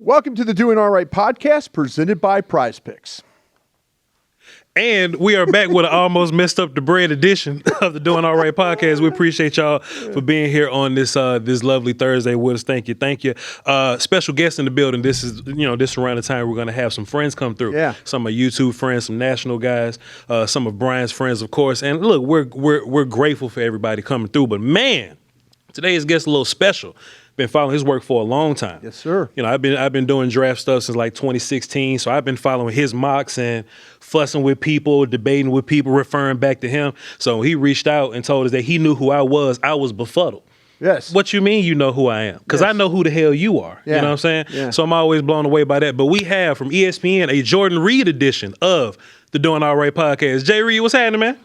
Welcome to the Doing All Right podcast presented by Prize Picks. And we are back with an almost messed up the bread edition of the Doing All Right podcast. We appreciate y'all for being here on this this lovely Thursday with us. Thank you. Special guest in the building. This is this around the time we're going to have some friends come through. Yeah. Some of YouTube friends, some national guys, some of Brian's friends, of course. And look, we're grateful for everybody coming through. But man, today's guest a little special. Been following his work for a long time. Yes, sir. I've been doing draft stuff since like 2016, so I've been following his mocks and fussing with people, debating with people, referring back to him. So he reached out and told us that he knew who I was befuddled. Yes. What you mean you know who I am? Because I know who the hell you are. Yeah. You know what I'm saying? Yeah. So I'm always blown away by that. But we have from ESPN a Jordan Reid edition of the Doing All Right podcast. Jay Reid, what's happening, man?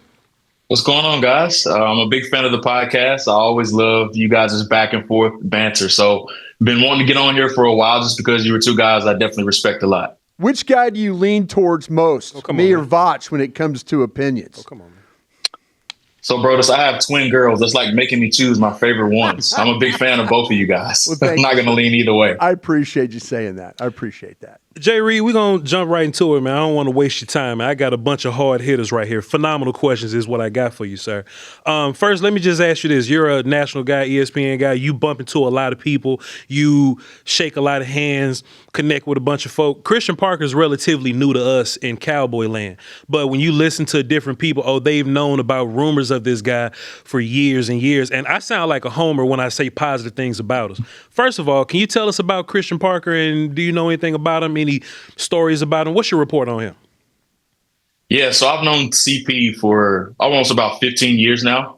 What's going on, guys? I'm a big fan of the podcast. I always love you guys' back and forth banter. So been wanting to get on here for a while just because you were two guys I definitely respect a lot. Which guy do you lean towards most, me or Voch, when it comes to opinions? Oh, come on, man. So, Broaddus, I have twin girls. It's like making me choose my favorite ones. I'm a big fan of both of you guys. Well, I'm not going to lean either way. I appreciate you saying that. I appreciate that. Jay Reid, we're going to jump right into it, man. I don't want to waste your time, man. I got a bunch of hard hitters right here. Phenomenal questions is what I got for you, sir. First, let me just ask you this. You're a national guy, ESPN guy. You bump into a lot of people. You shake a lot of hands, connect with a bunch of folk. Christian Parker's relatively new to us in Cowboy land. But when you listen to different people, they've known about rumors of this guy for years and years. And I sound like a homer when I say positive things about us. First of all, can you tell us about Christian Parker, and do you know anything about him? Any stories about him? What's your report on him? Yeah, so I've known CP for almost about 15 years now.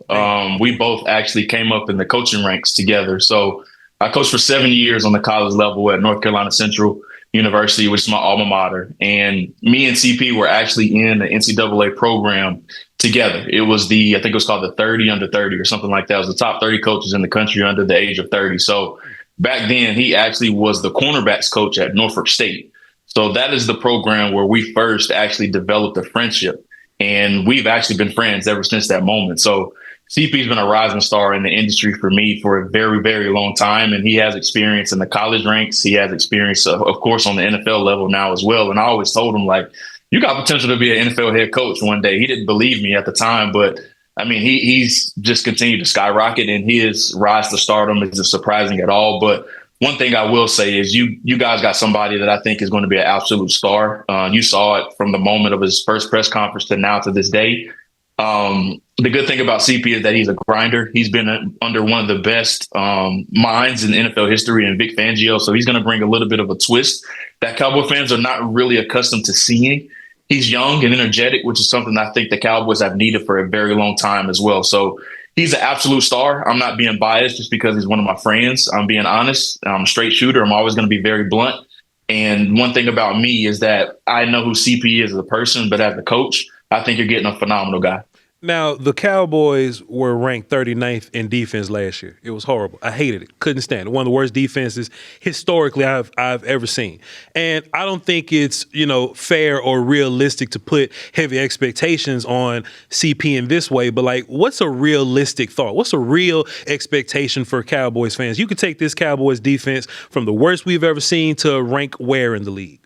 We both actually came up in the coaching ranks together. So I coached for 7 years on the college level at North Carolina Central University, which is my alma mater. And me and CP were actually in the NCAA program together. It was I think it was called the 30 under 30 or something like that. It was the top 30 coaches in the country under the age of 30. So back then, he actually was the cornerbacks coach at Norfolk State. So that is the program where we first actually developed a friendship. And we've actually been friends ever since that moment. So CP's been a rising star in the industry for me for a very, very long time. And he has experience in the college ranks. He has experience, of course, on the NFL level now as well. And I always told him, like, you got potential to be an NFL head coach one day. He didn't believe me at the time, but I mean, he's just continued to skyrocket, and his rise to stardom isn't surprising at all. But one thing I will say is you guys got somebody that I think is going to be an absolute star. You saw it from the moment of his first press conference to now to this day. The good thing about CP is that he's a grinder. He's been under one of the best minds in NFL history in Vic Fangio. So he's going to bring a little bit of a twist that Cowboy fans are not really accustomed to seeing. He's young and energetic, which is something I think the Cowboys have needed for a very long time as well. So he's an absolute star. I'm not being biased just because he's one of my friends. I'm being honest. I'm a straight shooter. I'm always going to be very blunt. And one thing about me is that I know who CP is as a person, but as a coach, I think you're getting a phenomenal guy. Now, the Cowboys were ranked 39th in defense last year. It was horrible. I hated it. Couldn't stand it. One of the worst defenses historically I've ever seen. And I don't think it's, fair or realistic to put heavy expectations on CP in this way. But, like, what's a realistic thought? What's a real expectation for Cowboys fans? You could take this Cowboys defense from the worst we've ever seen to rank where in the league?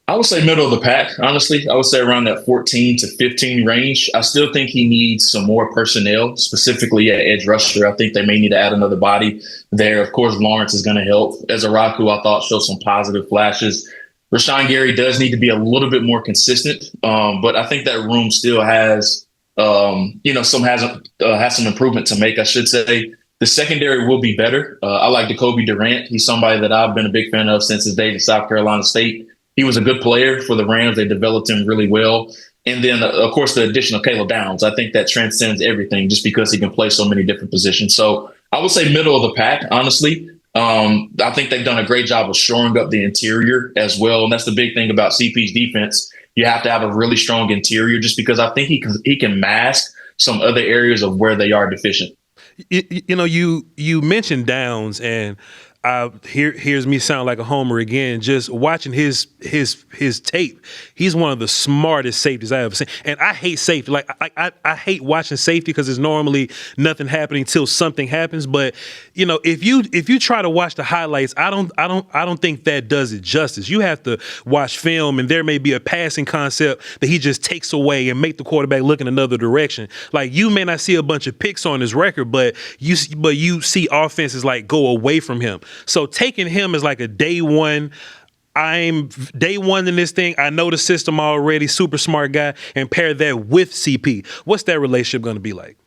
I would say middle of the pack, honestly. I would say around that 14 to 15 range. I still think he needs some more personnel, specifically at edge rusher. I think they may need to add another body there. Of course, Lawrence is going to help. Ezraku, I thought, showed some positive flashes. Rashawn Gary does need to be a little bit more consistent, but I think that room still has, has some improvement to make, I should say. The secondary will be better. I like Jacoby Durant. He's somebody that I've been a big fan of since his days at South Carolina State. He was a good player for the Rams. They developed him really well. And then, of course, the addition of Caleb Downs, I think that transcends everything just because he can play so many different positions. So I would say middle of the pack, honestly. I think they've done a great job of shoring up the interior as well. And that's the big thing about CP's defense. You have to have a really strong interior just because I think he can mask some other areas of where they are deficient. You mentioned Downs, and hears me sound like a homer again. Just watching his tape, he's one of the smartest safeties I ever seen. And I hate safety. Like I hate watching safety because it's normally nothing happening till something happens. But if you try to watch the highlights, I don't think that does it justice. You have to watch film, and there may be a passing concept that he just takes away and make the quarterback look in another direction. Like, you may not see a bunch of picks on his record, but you see offenses like go away from him. So taking him as like a day one, I'm day one in this thing, I know the system already, super smart guy, and pair that with CP. What's that relationship going to be like?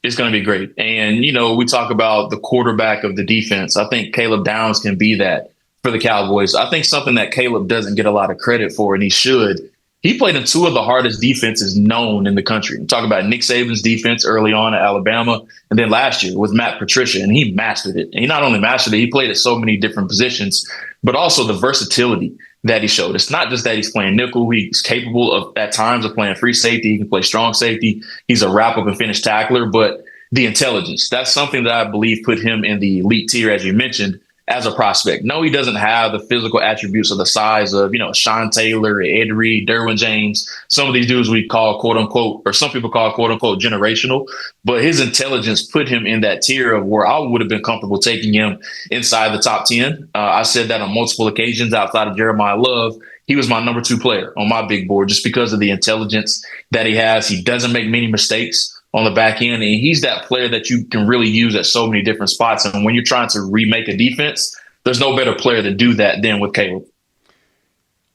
It's going to be great. And, we talk about the quarterback of the defense. I think Caleb Downs can be that for the Cowboys. I think something that Caleb doesn't get a lot of credit for, and he should. He played in two of the hardest defenses known in the country. We talk about Nick Saban's defense early on at Alabama, and then last year with Matt Patricia, and he mastered it. And he not only mastered it, he played at so many different positions, but also the versatility that he showed. It's not just that he's playing nickel. He's capable of, at times, of playing free safety. He can play strong safety. He's a wrap-up and finish tackler, but the intelligence, that's something that I believe put him in the elite tier, as you mentioned, as a prospect. No, he doesn't have the physical attributes of the size of, Sean Taylor, Ed Reed, Derwin James, some of these dudes we call quote unquote, or some people call quote unquote generational, but his intelligence put him in that tier of where I would have been comfortable taking him inside the top 10. I said that on multiple occasions outside of Jeremiah Love. He was my number 2 player on my big board just because of the intelligence that he has. He doesn't make many mistakes on the back end, and he's that player that you can really use at so many different spots. And when you're trying to remake a defense, there's no better player to do that than with Caleb.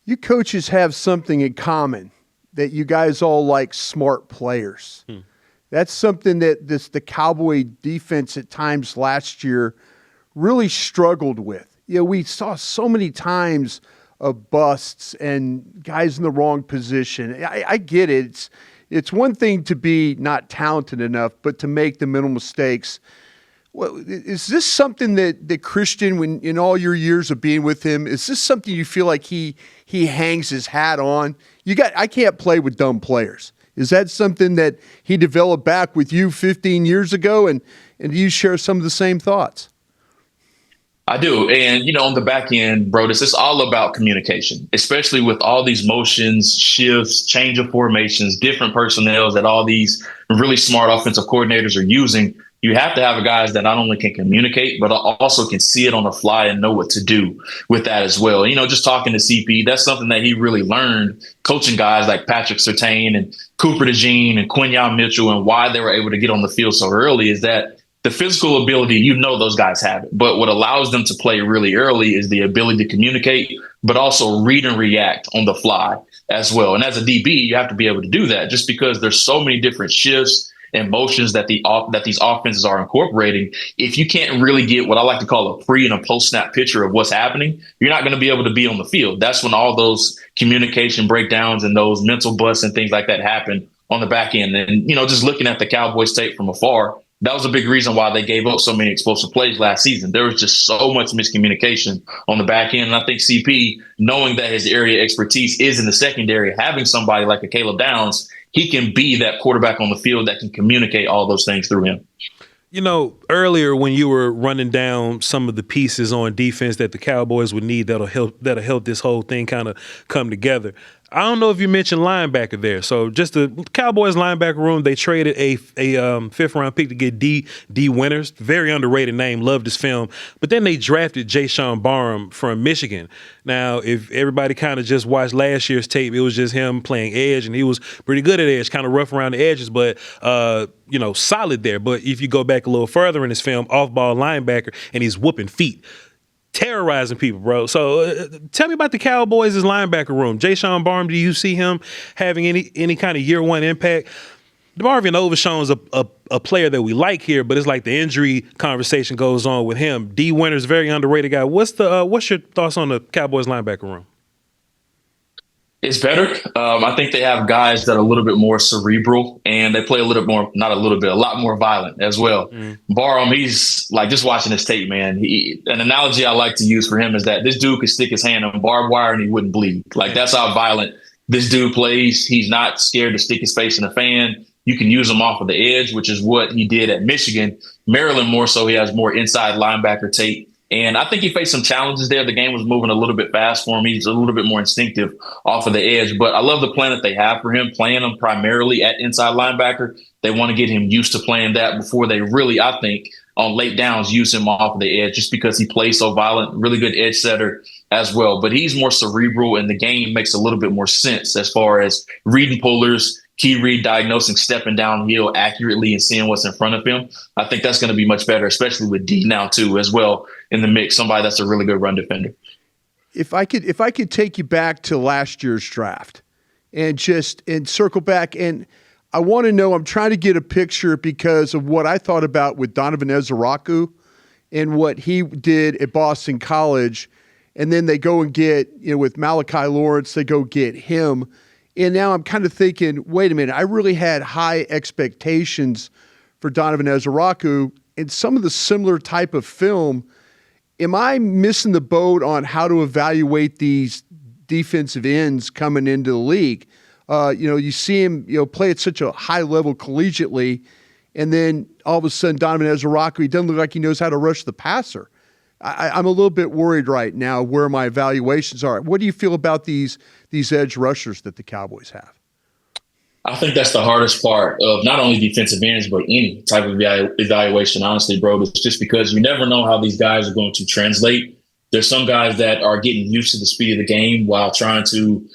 You coaches have something in common, that you guys all like smart players. That's something that the Cowboy defense at times last year really struggled with. We saw so many times of busts and guys in the wrong position. I get it. It's one thing to be not talented enough, but to make the mental mistakes. Well, is this something that Christian, when in all your years of being with him, is this something you feel like he hangs his hat on? I can't play with dumb players. Is that something that he developed back with you 15 years ago? And do you share some of the same thoughts? I do. And, on the back end, Broaddus, it's all about communication, especially with all these motions, shifts, change of formations, different personnel that all these really smart offensive coordinators are using. You have to have guys that not only can communicate, but also can see it on the fly and know what to do with that as well. Just talking to CP, that's something that he really learned coaching guys like Patrick Surtain and Cooper DeJean and Quinyon Mitchell, and why they were able to get on the field so early is that the physical ability, those guys have it. But what allows them to play really early is the ability to communicate, but also read and react on the fly as well. And as a DB, you have to be able to do that just because there's so many different shifts and motions that these offenses are incorporating. If you can't really get what I like to call a pre and a post snap picture of what's happening, you're not going to be able to be on the field. That's when all those communication breakdowns and those mental busts and things like that happen on the back end. And, just looking at the Cowboys tape from afar, that was a big reason why they gave up so many explosive plays last season. There was just so much miscommunication on the back end. And I think CP, knowing that his area expertise is in the secondary, having somebody like a Caleb Downs, he can be that quarterback on the field that can communicate all those things through him. Earlier when you were running down some of the pieces on defense that the Cowboys would need that'll help this whole thing kind of come together, I don't know if you mentioned linebacker there. So just the Cowboys linebacker room, they traded a 5th-round pick to get D Winters. Very underrated name. Loved his film. But then they drafted Jayshon Barham from Michigan. Now, if everybody kind of just watched last year's tape, it was just him playing edge, and he was pretty good at edge, kind of rough around the edges, but solid there. But if you go back a little further in his film, off-ball linebacker, and he's whooping feet. Terrorizing people, bro. So tell me about the Cowboys' linebacker room. Jayshon Barham, do you see him having any kind of year one impact? DeMarvion Overshown's a player that we like here, but it's like the injury conversation goes on with him. D Winters, very underrated guy. What's your thoughts on the Cowboys linebacker room? It's better. I think they have guys that are a little bit more cerebral, and they play a lot more violent as well. Barham, he's like, just watching his tape, man. An analogy I like to use for him is that this dude could stick his hand on barbed wire and he wouldn't bleed. Like, that's how violent this dude plays. He's not scared to stick his face in a fan. You can use him off of the edge, which is what he did at Michigan. Maryland, more so, he has more inside linebacker tape And I think he faced some challenges there. The game was moving a little bit fast for him. He's a little bit more instinctive off of the edge. But I love the plan that they have for him, playing him primarily at inside linebacker. They want to get him used to playing that before they really, I think, on late downs, use him off of the edge just because he plays so violent, really good edge setter as well. But he's more cerebral, and the game makes a little bit more sense as far as reading pullers, key read, diagnosing, stepping downhill accurately and seeing what's in front of him. I think that's going to be much better, especially with D now too, as well in the mix. Somebody that's a really good run defender. If I could take you back to last year's draft and circle back, and I want to know, I'm trying to get a picture because of what I thought about with Donovan Ezaraku and what he did at Boston College. And then they go and get, with Malachi Lawrence, they go get him. And now I'm kind of thinking, wait a minute, I really had high expectations for Donovan Ezaraku and some of the similar type of film. Am I missing the boat on how to evaluate these defensive ends coming into the league? You see him, play at such a high level collegiately, and then all of a sudden Donovan Ezaraku, he doesn't look like he knows how to rush the passer. I'm a little bit worried right now where my evaluations are. What do you feel about these edge rushers that the Cowboys have? I think that's the hardest part of not only defensive ends, but any type of evaluation, honestly, bro. It's just because you never know how these guys are going to translate. There's some guys that are getting used to the speed of the game while trying to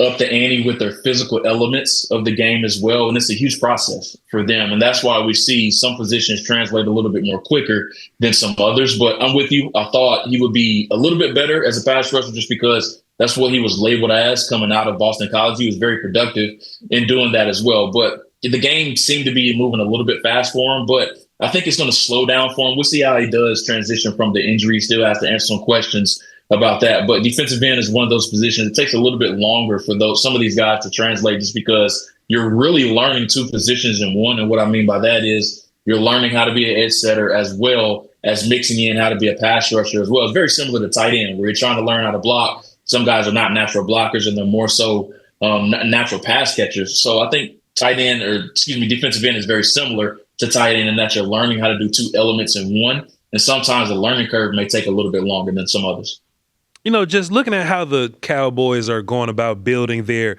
up the ante with their physical elements of the game as well. And it's a huge process for them. And that's why we see some positions translate a little bit more quicker than some others. But I'm with you. I thought he would be a little bit better as a pass rusher just because that's what he was labeled as coming out of Boston College. He was very productive in doing that as well. But the game seemed to be moving a little bit fast for him. But I think it's going to slow down for him. We'll see how he does transition from the injury. He still has to answer some questions about that. But defensive end is one of those positions. It takes a little bit longer for some of these guys to translate just because you're really learning two positions in one. And what I mean by that is you're learning how to be an edge setter as well as mixing in how to be a pass rusher as well. It's very similar to tight end where you're trying to learn how to block. Some guys are not natural blockers and they're more so natural pass catchers. So I think defensive end is very similar to tight end in that you're learning how to do two elements in one. And sometimes the learning curve may take a little bit longer than some others. Just looking at how the Cowboys are going about building their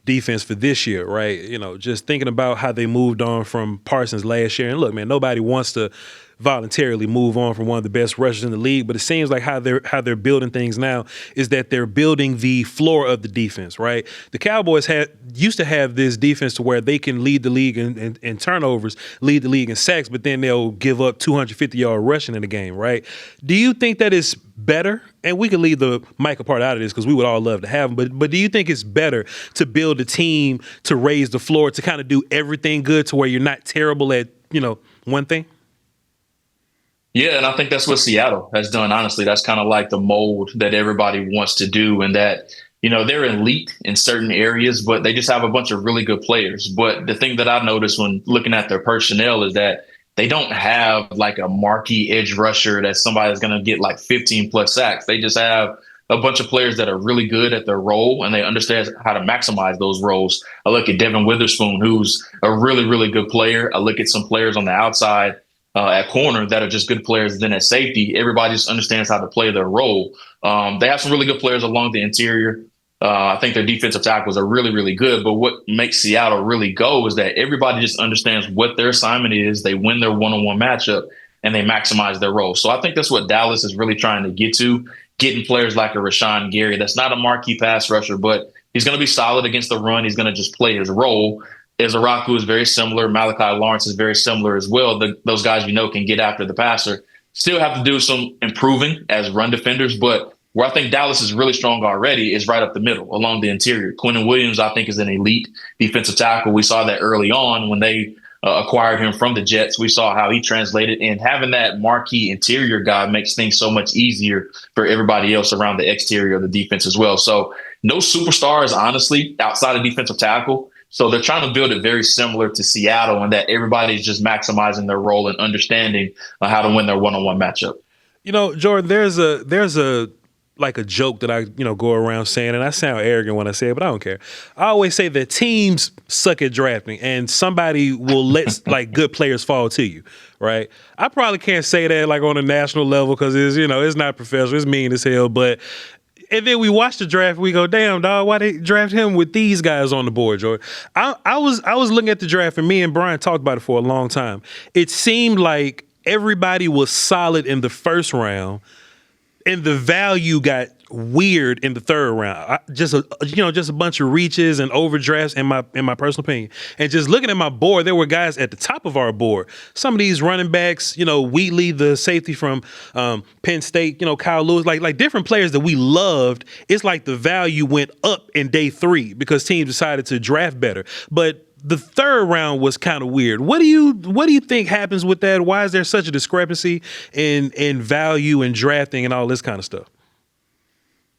defense for this year, right? Just thinking about how they moved on from Parsons last year. And look, man, nobody wants to voluntarily move on from one of the best rushers in the league, but it seems like how they're building things now is that they're building the floor of the defense, right? The Cowboys used to have this defense to where they can lead the league in turnovers, lead the league in sacks, but then they'll give up 250-yard rushing in the game, right? Do you think that is better? And we can leave the Michael part out of this because we would all love to have him, but do you think it's better to build a team to raise the floor, to kind of do everything good to where you're not terrible at, one thing? Yeah, and I think that's what Seattle has done. Honestly, that's kind of like the mold that everybody wants to do, and that, they're elite in certain areas, but they just have a bunch of really good players. But the thing that I noticed when looking at their personnel is that they don't have like a marquee edge rusher that somebody that's going to get like 15 plus sacks. They just have a bunch of players that are really good at their role and they understand how to maximize those roles. I look at Devin Witherspoon, who's a really, really good player. I look at some players on the outside at corner that are just good players. Then at safety, everybody just understands how to play their role. They have some really good players along the interior. I think their defensive tackles are really, really good. But what makes Seattle really go is that everybody just understands what their assignment is. They win their one-on-one matchup and they maximize their role. So I think that's what Dallas is really trying to get to, getting players like a Rashawn Gary. That's not a marquee pass rusher, but he's going to be solid against the run. He's going to just play his role. Ezaraku is very similar. Malachi Lawrence is very similar as well. Those guys can get after the passer. Still have to do some improving as run defenders, but where I think Dallas is really strong already is right up the middle along the interior. Quinnen Williams, I think, is an elite defensive tackle. We saw that early on when they acquired him from the Jets. We saw how he translated, and having that marquee interior guy makes things so much easier for everybody else around the exterior of the defense as well. So no superstars, honestly, outside of defensive tackle. So they're trying to build it very similar to Seattle in that everybody's just maximizing their role and understanding how to win their one-on-one matchup. Jordan, there's a like a joke that I, go around saying, and I sound arrogant when I say it, but I don't care. I always say that teams suck at drafting, and somebody will let like good players fall to you, right? I probably can't say that like on a national level because it's not professional, it's mean as hell. But and then we watch the draft, we go, damn dog, why they draft him with these guys on the board, Jordan? I was looking at the draft, and me and Bryan talked about it for a long time. It seemed like everybody was solid in the first round, and the value got weird in the third round. Just a bunch of reaches and overdrafts in my personal opinion. And just looking at my board, there were guys at the top of our board. Some of these running backs, Wheatley, the safety from Penn State, Kyle Lewis, like different players that we loved. It's like the value went up in day 3 because teams decided to draft better. But the third round was kind of weird. What do you think happens with that? Why is there such a discrepancy in value and drafting and all this kind of stuff?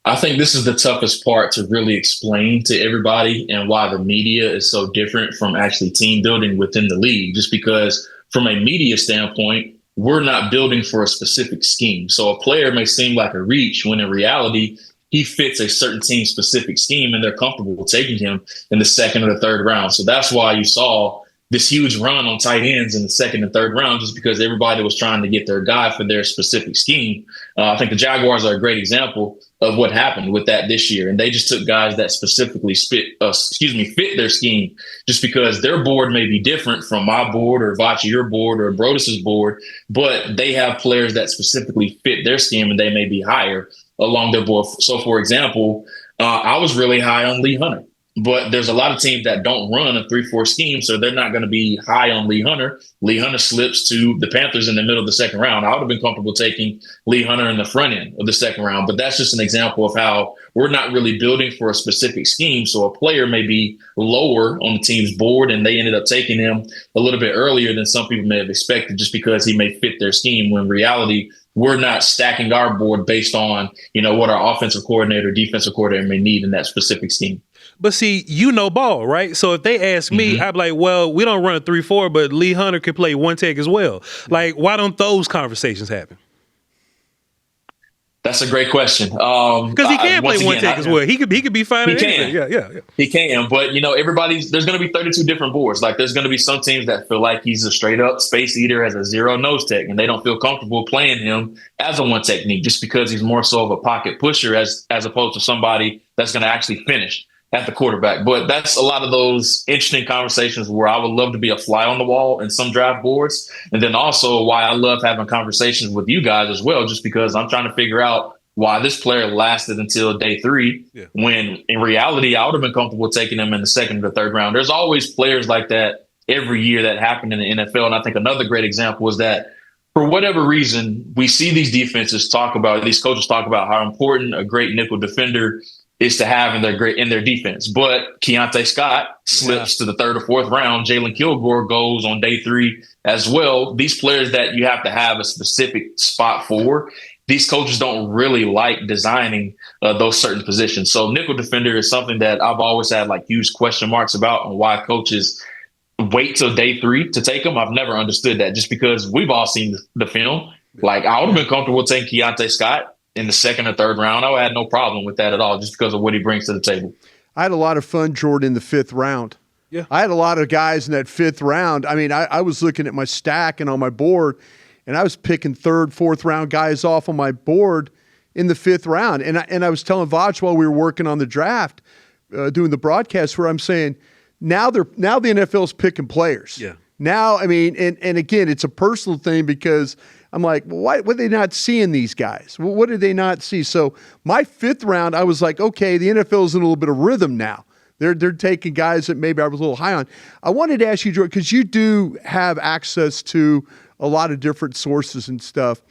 I think this is the toughest part to really explain to everybody, and why the media is so different from actually team building within the league. Just because from a media standpoint, we're not building for a specific scheme. So a player may seem like a reach when in reality, he fits a certain team specific scheme and they're comfortable taking him in the second or the third round. So that's why you saw this huge run on tight ends in the second and third round, just because everybody was trying to get their guy for their specific scheme. I think the Jaguars are a great example of what happened with that this year. And they just took guys that specifically fit their scheme, just because their board may be different from my board or Voch, your board, or Broaddus's board, but they have players that specifically fit their scheme and they may be higher along their board. So, for example, I was really high on Lee Hunter, but there's a lot of teams that don't run a 3-4 scheme, so they're not going to be high on Lee Hunter. Lee Hunter slips to the Panthers in the middle of the second round. I would have been comfortable taking Lee Hunter in the front end of the second round, but that's just an example of how we're not really building for a specific scheme. So a player may be lower on the team's board, and they ended up taking him a little bit earlier than some people may have expected, just because he may fit their scheme, when in reality, we're not stacking our board based on, what our offensive coordinator, defensive coordinator may need in that specific scheme. But see, ball, right? So if they ask me, I'd be like, well, we don't run a 3-4, but Lee Hunter could play one tech as well. Like, why don't those conversations happen? That's a great question. Because he can play one tech as well. He could be fine. He can. Yeah. He can. But, there's going to be 32 different boards. Like, there's going to be some teams that feel like he's a straight up space eater as a zero nose tech, and they don't feel comfortable playing him as a one technique, just because he's more so of a pocket pusher as opposed to somebody that's going to actually finish at the quarterback. But that's a lot of those interesting conversations where I would love to be a fly on the wall in some draft boards. And then also why I love having conversations with you guys as well, just because I'm trying to figure out why this player lasted until day 3, when in reality, I would have been comfortable taking him in the second or third round. There's always players like that every year that happen in the NFL. And I think another great example is that for whatever reason, we see these coaches talk about how important a great nickel defender is to have in their defense. But Keontae Scott slips to the third or fourth round. Jalen Kilgore goes on day 3 as well. These players that you have to have a specific spot for, these coaches don't really like designing those certain positions. So nickel defender is something that I've always had like huge question marks about, on why coaches wait till day 3 to take them. I've never understood that, just because we've all seen the film. Like, I would have been comfortable taking Keontae Scott in the second or third round. I had no problem with that at all, just because of what he brings to the table. I had a lot of fun, Jordan, in the 5th round. Yeah. I had a lot of guys in that 5th round. I mean, I was looking at my stack and on my board, and I was picking 3rd, 4th round guys off on my board in the 5th round. And I was telling Voch while we were working on the draft, doing the broadcast, where I'm saying, now the NFL's picking players. Yeah. Now, I mean, and again, it's a personal thing, because I'm like, well, why were they not seeing these guys? Well, what did they not see? So my 5th round, I was like, okay, the NFL's in a little bit of rhythm now. They're taking guys that maybe I was a little high on. I wanted to ask you, Jordan, because you do have access to a lot of different sources and stuff.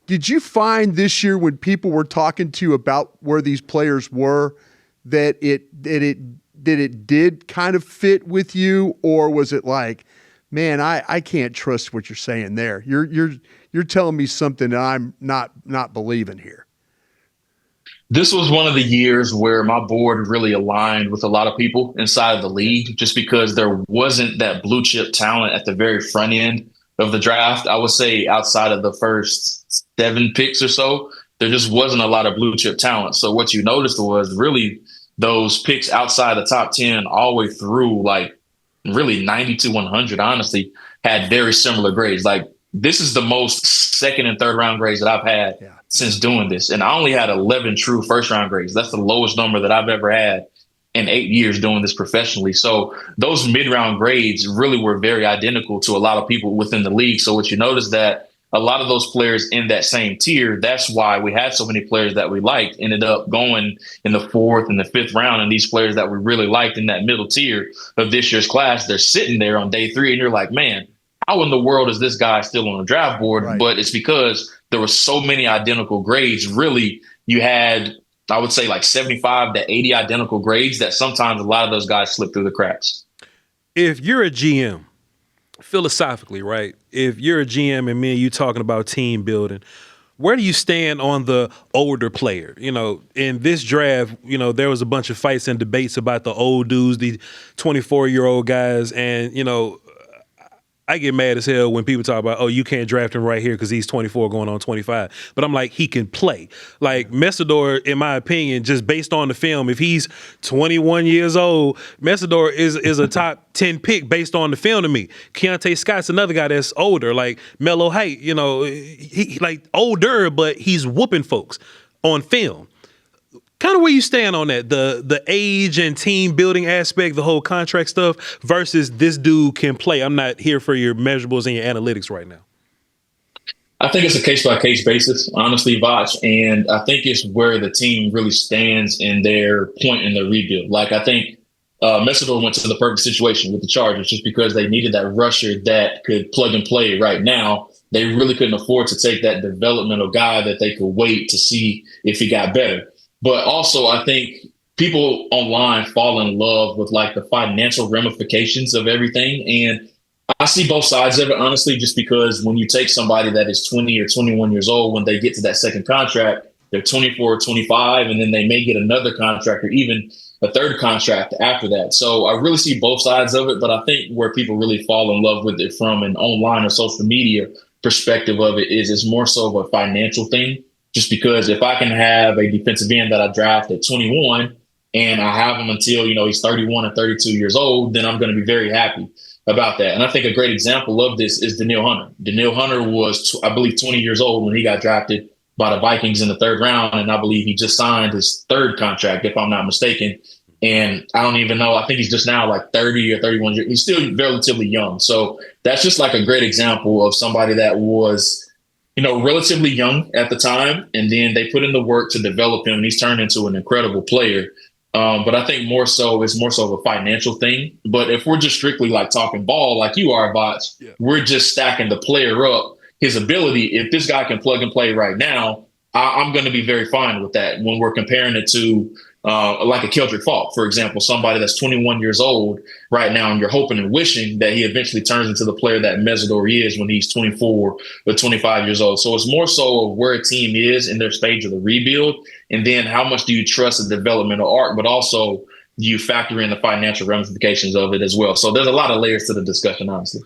Did you find this year, when people were talking to you about where these players were, that it did kind of fit with you, or was it like, man, I can't trust what you're saying there. You're telling me something that I'm not believing here. This was one of the years where my board really aligned with a lot of people inside of the league, just because there wasn't that blue chip talent at the very front end of the draft. I would say outside of the first 7 picks or so, there just wasn't a lot of blue chip talent. So what you noticed was really those picks outside the top 10 all the way through, like really 90 to 100, honestly, had very similar grades. Like this is the most second and third round grades that I've had since doing this. And I only had 11 true first round grades. That's the lowest number that I've ever had in 8 years doing this professionally. So those mid-round grades really were very identical to a lot of people within the league. So what you notice that a lot of those players in that same tier, that's why we had so many players that we liked ended up going in the 4th and the 5th round. And these players that we really liked in that middle tier of this year's class, they're sitting there on day 3 and you're like, man, how in the world is this guy still on the draft board? Right. But it's because there were so many identical grades. Really, you had, I would say, like 75 to 80 identical grades that sometimes a lot of those guys slip through the cracks. If you're a GM, philosophically, right? If you're a GM and me and you talking about team building, where do you stand on the older player? You know, in this draft, you know, there was a bunch of fights and debates about the old dudes, the 24-year-old guys, and, you know, I get mad as hell when people talk about, oh, you can't draft him right here because he's 24 going on 25. But I'm like, he can play. Like Messidor, in my opinion, just based on the film, if he's 21 years old, Messidor is a top 10 pick based on the film to me. Keontae Scott's another guy that's older, like Melo Height, you know, he like older, but he's whooping folks on film. Kind of where you stand on that, the age and team building aspect, the whole contract stuff versus this dude can play. I'm not here for your measurables and your analytics right now. I think it's a case-by-case basis, honestly, Voch. And I think it's where the team really stands in their point in the rebuild. Like, I think Messidor went to the perfect situation with the Chargers just because they needed that rusher that could plug and play right now. They really couldn't afford to take that developmental guy that they could wait to see if he got better. But also, I think people online fall in love with like the financial ramifications of everything. And I see both sides of it, honestly, just because when you take somebody that is 20 or 21 years old, when they get to that second contract, they're 24 or 25, and then they may get another contract or even a third contract after that. So I really see both sides of it. But I think where people really fall in love with it from an online or social media perspective of it is it's more so of a financial thing. Just because if I can have a defensive end that I draft at 21 and I have him until, you know, he's 31 or 32 years old, then I'm going to be very happy about that. And I think a great example of this is Danielle Hunter. Danielle Hunter was, I believe, 20 years old when he got drafted by the Vikings in the 3rd round. And I believe he just signed his 3rd contract, if I'm not mistaken. And I don't even know. I think he's just now like 30 or 31 years. He's still relatively young. So that's just like a great example of somebody that was, you know, relatively young at the time, and then they put in the work to develop him, and he's turned into an incredible player. But I think more so it's more so of a financial thing. But if we're just strictly like talking ball, like you are, Voch, we're just stacking the player up, his ability. If this guy can plug and play right now, I'm going to be very fine with that when we're comparing it to like a Keldrick Faulk, for example, somebody that's 21 years old right now, and you're hoping and wishing that he eventually turns into the player that Messidor is when he's 24 or 25 years old. So it's more so of where a team is in their stage of the rebuild, and then how much do you trust the developmental arc, but also you factor in the financial ramifications of it as well. So there's a lot of layers to the discussion, honestly.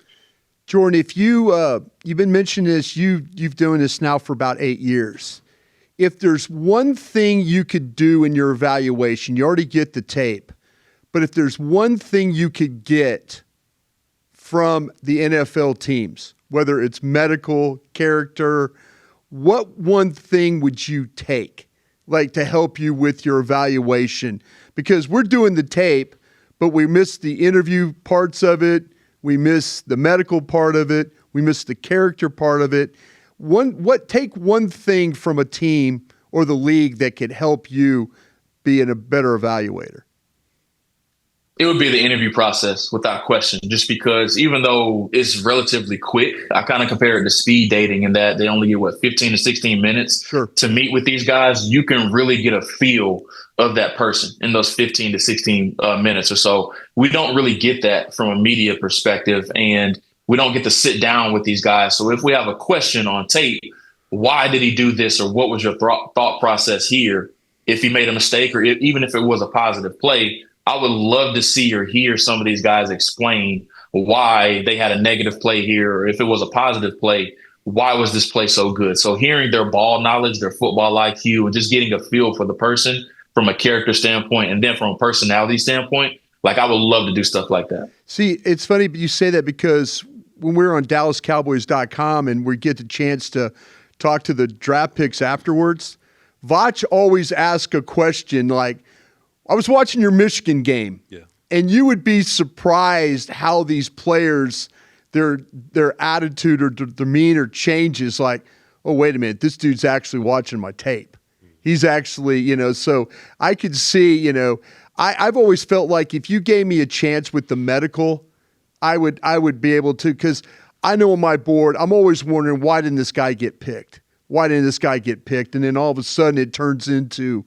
Jordan, if you've been mentioning this, you've doing this now for about 8 years. If there's one thing you could do in your evaluation, you already get the tape, but if there's one thing you could get from the NFL teams, whether it's medical, character, what one thing would you take, like to help you with your evaluation? Because we're doing the tape, but we miss the interview parts of it. We miss the medical part of it. We miss the character part of it. Take one thing from a team or the league that could help you be a better evaluator. It would be the interview process without question, just because even though it's relatively quick, I kind of compare it to speed dating in that they only get 15 to 16 minutes to meet with these guys. You can really get a feel of that person in those 15 to 16 minutes or so. We don't really get that from a media perspective, and we don't get to sit down with these guys. So if we have a question on tape, why did he do this? Or what was your thought process here? If he made a mistake, or even if it was a positive play, I would love to see or hear some of these guys explain why they had a negative play here. Or if it was a positive play, why was this play so good? So hearing their ball knowledge, their football IQ, and just getting a feel for the person from a character standpoint and then from a personality standpoint, like I would love to do stuff like that. See, it's funny you say that because when we were on DallasCowboys.com and we get the chance to talk to the draft picks afterwards, Voch always asks a question like, I was watching your Michigan game, and you would be surprised how these players, their attitude or demeanor changes. Like, oh, wait a minute, this dude's actually watching my tape. He's actually, so I could see, I've always felt like if you gave me a chance with the medical, I would be able to, because I know on my board, I'm always wondering, why didn't this guy get picked? Why didn't this guy get picked? And then all of a sudden it turns into,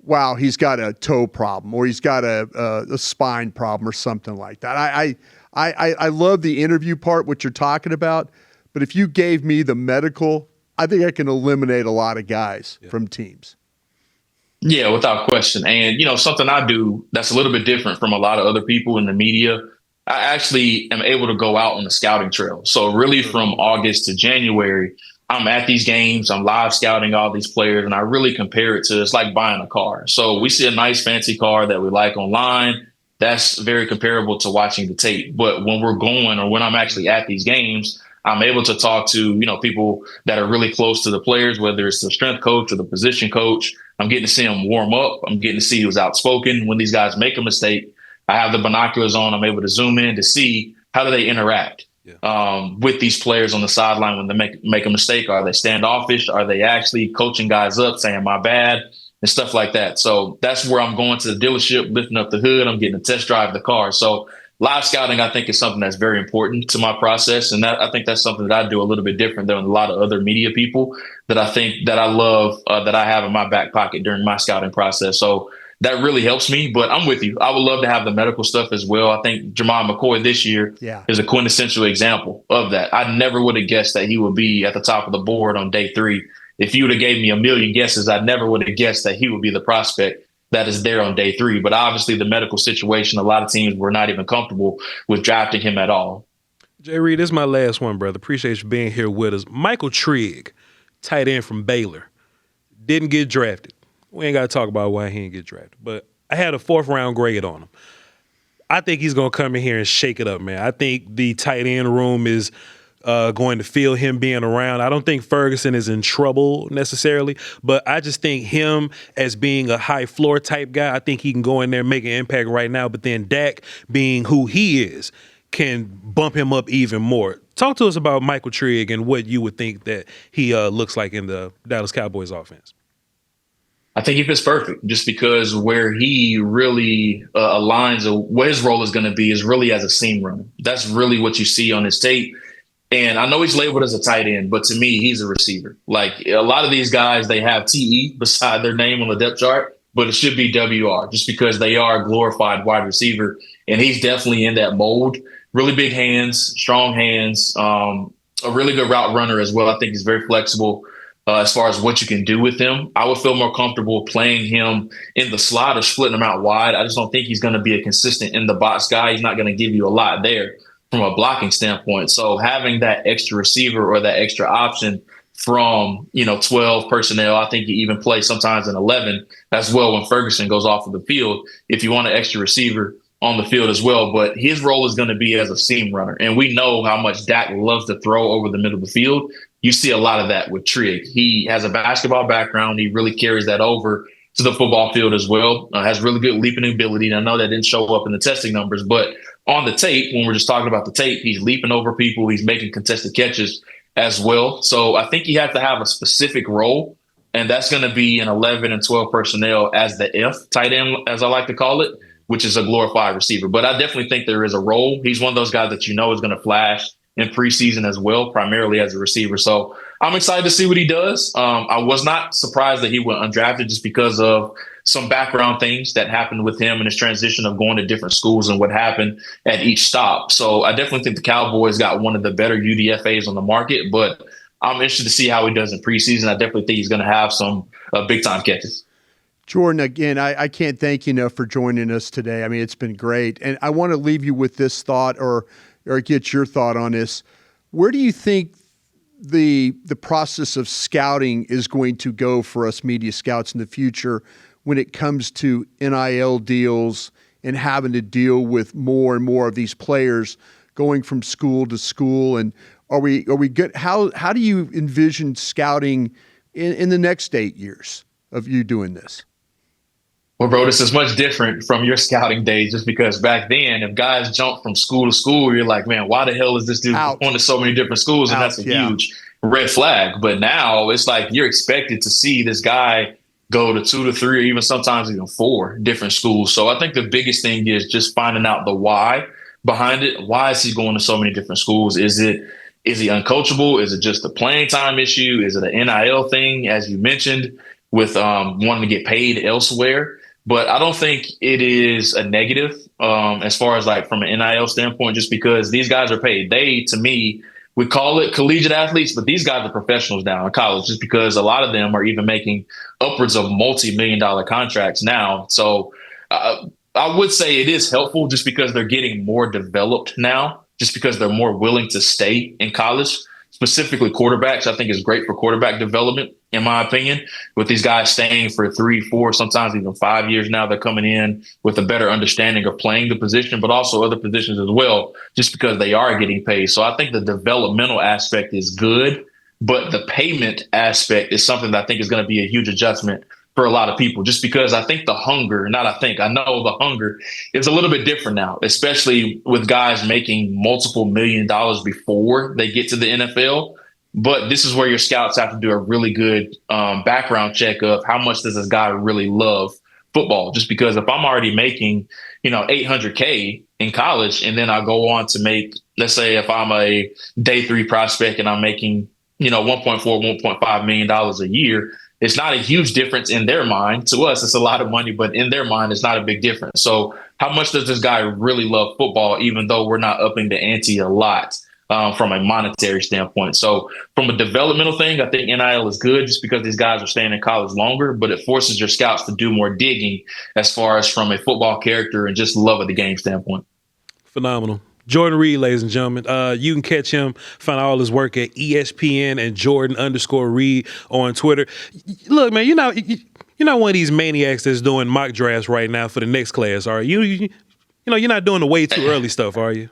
wow, he's got a toe problem or he's got a spine problem or something like that. I love the interview part, what you're talking about, but if you gave me the medical, I think I can eliminate a lot of guys from teams. Yeah, without question. And, something I do that's a little bit different from a lot of other people in the media, I actually am able to go out on the scouting trail. So really from August to January, I'm at these games, I'm live scouting all these players, and I really compare it to, it's like buying a car. So we see a nice fancy car that we like online. That's very comparable to watching the tape. But when we're going or when I'm actually at these games, I'm able to talk to, people that are really close to the players, whether it's the strength coach or the position coach. I'm getting to see them warm up. I'm getting to see who's outspoken. When these guys make a mistake, I have the binoculars on. I'm able to zoom in to see how do they interact with these players on the sideline when they make a mistake. Are they standoffish? Are they actually coaching guys up, saying my bad and stuff like that? So that's where I'm going to the dealership, lifting up the hood. I'm getting to test drive the car. So live scouting, I think, is something that's very important to my process. And I think that's something that I do a little bit different than a lot of other media people that I think that I love, that I have in my back pocket during my scouting process. So that really helps me. But I'm with you. I would love to have the medical stuff as well. I think Jermon McCoy this year is a quintessential example of that. I never would have guessed that he would be at the top of the board on day 3. If you would have gave me a million guesses, I never would have guessed that he would be the prospect that is there on day 3. But obviously the medical situation, a lot of teams were not even comfortable with drafting him at all. Jay Reid, this is my last one, brother. Appreciate you being here with us. Michael Trigg, tight end from Baylor, didn't get drafted. We ain't got to talk about why he didn't get drafted, but I had a 4th round grade on him. I think he's going to come in here and shake it up, man. I think the tight end room is going to feel him being around. I don't think Ferguson is in trouble necessarily, but I just think him as being a high floor type guy, I think he can go in there and make an impact right now, but then Dak being who he is can bump him up even more. Talk to us about Michael Trigg and what you would think that he looks like in the Dallas Cowboys offense. I think he fits perfect just because where he really aligns, what his role is going to be is really as a seam runner. That's really what you see on his tape. And I know he's labeled as a tight end, but to me, he's a receiver. Like a lot of these guys, they have TE beside their name on the depth chart, but it should be WR just because they are a glorified wide receiver. And he's definitely in that mold. Really big hands, strong hands, a really good route runner as well. I think he's very flexible. As far as what you can do with him, I would feel more comfortable playing him in the slot or splitting him out wide. I just don't think he's going to be a consistent in the box guy. He's not going to give you a lot there from a blocking standpoint. So having that extra receiver or that extra option from, 12 personnel, I think you even play sometimes in 11 as well when Ferguson goes off of the field, if you want an extra receiver on the field as well. But his role is going to be as a seam runner. And we know how much Dak loves to throw over the middle of the field. You see a lot of that with Trigg. He has a basketball background. He really carries that over to the football field as well. Has really good leaping ability. And I know that didn't show up in the testing numbers, but on the tape, when we're just talking about the tape, he's leaping over people. He's making contested catches as well. So I think you have to have a specific role, and that's going to be an 11 and 12 personnel as the F tight end, as I like to call it, which is a glorified receiver. But I definitely think there is a role. He's one of those guys that is going to flash in preseason as well, primarily as a receiver. So I'm excited to see what he does. I was not surprised that he went undrafted just because of some background things that happened with him and his transition of going to different schools and what happened at each stop. So I definitely think the Cowboys got one of the better UDFAs on the market, but I'm interested to see how he does in preseason. I definitely think he's going to have some big time catches. Jordan, again, I can't thank you enough for joining us today. I mean, it's been great. And I want to leave you with this thought or get your thought on this. Where do you think the process of scouting is going to go for us media scouts in the future when it comes to NIL deals and having to deal with more and more of these players going from school to school? And are we good? How do you envision scouting in the next 8 years of you doing this? Well, bro, this is much different from your scouting days, just because back then, if guys jump from school to school, you're like, man, why the hell is this dude going to so many different schools? And that's a huge red flag. But now it's like you're expected to see this guy go to 2 to 3 or even sometimes even 4 different schools. So I think the biggest thing is just finding out the why behind it. Why is he going to so many different schools? Is he uncoachable? Is it just a playing time issue? Is it an NIL thing, as you mentioned, with wanting to get paid elsewhere? But I don't think it is a negative as far as like from an NIL standpoint, just because these guys are paid. To me, we call it collegiate athletes, but these guys are professionals now in college, just because a lot of them are even making upwards of multi-million-dollar contracts now. So I would say it is helpful just because they're getting more developed now, just because they're more willing to stay in college. Specifically quarterbacks, I think is great for quarterback development, in my opinion, with these guys staying for 3, 4, sometimes even 5 years now. They're coming in with a better understanding of playing the position, but also other positions as well, just because they are getting paid. So I think the developmental aspect is good, but the payment aspect is something that I think is going to be a huge adjustment for a lot of people, just because I think I know the hunger is a little bit different now, especially with guys making multiple $1 million before they get to the NFL. But this is where your scouts have to do a really good background check of how much does this guy really love football? Just because if I'm already making, $800K in college, and then I go on to make, let's say if I'm a day 3 prospect and I'm making, $1.4, $1.5 million a year, it's not a huge difference in their mind. To us, it's a lot of money, but in their mind, it's not a big difference. So how much does this guy really love football, even though we're not upping the ante a lot from a monetary standpoint? So from a developmental thing, I think NIL is good just because these guys are staying in college longer, but it forces your scouts to do more digging as far as from a football character and just love of the game standpoint. Phenomenal. Jordan Reid, ladies and gentlemen. You can catch him, find all his work at ESPN and Jordan_Reid on Twitter. Look, man, you're not one of these maniacs that's doing mock drafts right now for the next class, are you? You're not doing the way too early stuff, are you?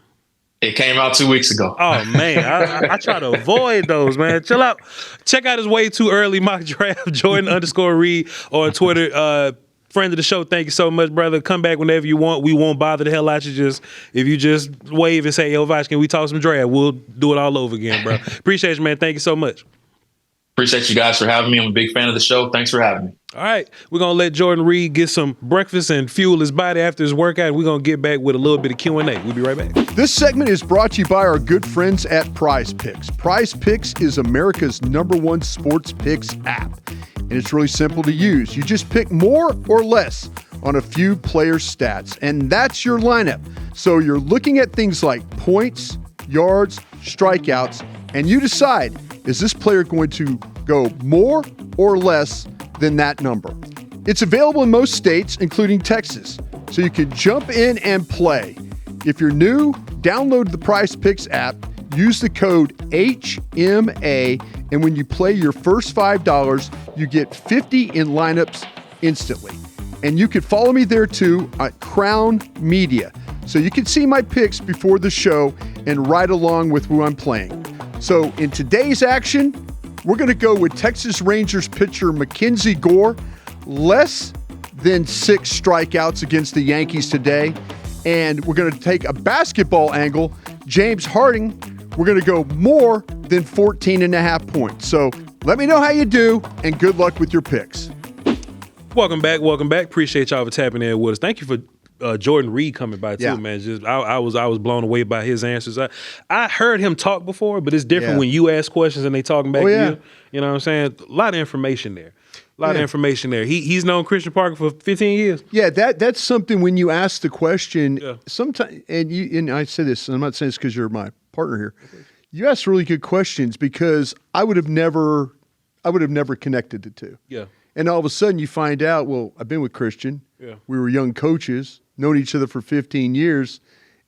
It came out 2 weeks ago. Oh, man. I try to avoid those, man. Chill out. Check out his way too early mock draft, Jordan_Reid on Twitter. Friend of the show, thank you so much, brother. Come back whenever you want. We won't bother the hell out you. If you just wave and say, yo, Voch, can we talk some draft? We'll do it all over again, bro. Appreciate you, man. Thank you so much. Appreciate you guys for having me. I'm a big fan of the show. Thanks for having me. All right. We're going to let Jordan Reid get some breakfast and fuel his body after his workout. We're going to get back with a little bit of Q&A. We'll be right back. This segment is brought to you by our good friends at Prize Picks. Prize Picks is America's #1 sports picks app, and it's really simple to use. You just pick more or less on a few player stats, and that's your lineup. So you're looking at things like points, yards, strikeouts, and you decide, is this player going to go more or less than that number? It's available in most states, including Texas, so you can jump in and play. If you're new, download the Prize Picks app, use the code HMA, and when you play your first $5, you get 50 in lineups instantly. And you can follow me there too at Crown Media, so you can see my picks before the show and ride along with who I'm playing. So in today's action, we're going to go with Texas Rangers pitcher Mackenzie Gore, less than 6 strikeouts against the Yankees today. And we're going to take a basketball angle. James Harden, we're going to go more than 14.5 points. So let me know how you do, and good luck with your picks. Welcome back. Appreciate y'all for tapping in with us. Thank you for Jordan Reid coming by too, man. Just I was blown away by his answers. I heard him talk before, but it's different when you ask questions and they talking back to you. You know what I'm saying? A lot of information there. He's known Christian Parker for 15 years. Yeah, that's something when you ask the question. Sometimes, and I say this, and I'm not saying this because you're my partner here. You ask really good questions because I would have never connected the two. Yeah. And all of a sudden you find out, well, I've been with Christian. Yeah. We were young coaches, known each other for 15 years.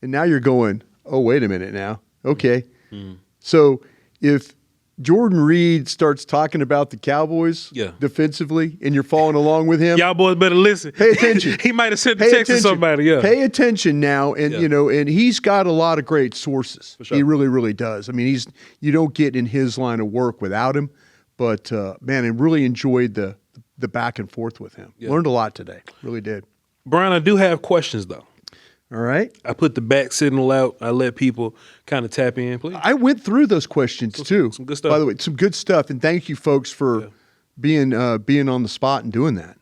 And now you're going, oh, wait a minute now. Okay. Mm. So if Jordan Reid starts talking about the Cowboys defensively, and you're following along with him, y'all boys better listen. Pay attention. He might have sent the text to somebody. Yeah, pay attention now, and and he's got a lot of great sources. For sure. He really, really does. I mean, you don't get in his line of work without him. But man, I really enjoyed the back and forth with him. Yeah. Learned a lot today. Really did. Brian, I do have questions though. All right. I put the back signal out. I let people kind of tap in, please. I went through those questions too. Some good stuff. By the way, some good stuff, and thank you folks for being on the spot and doing that.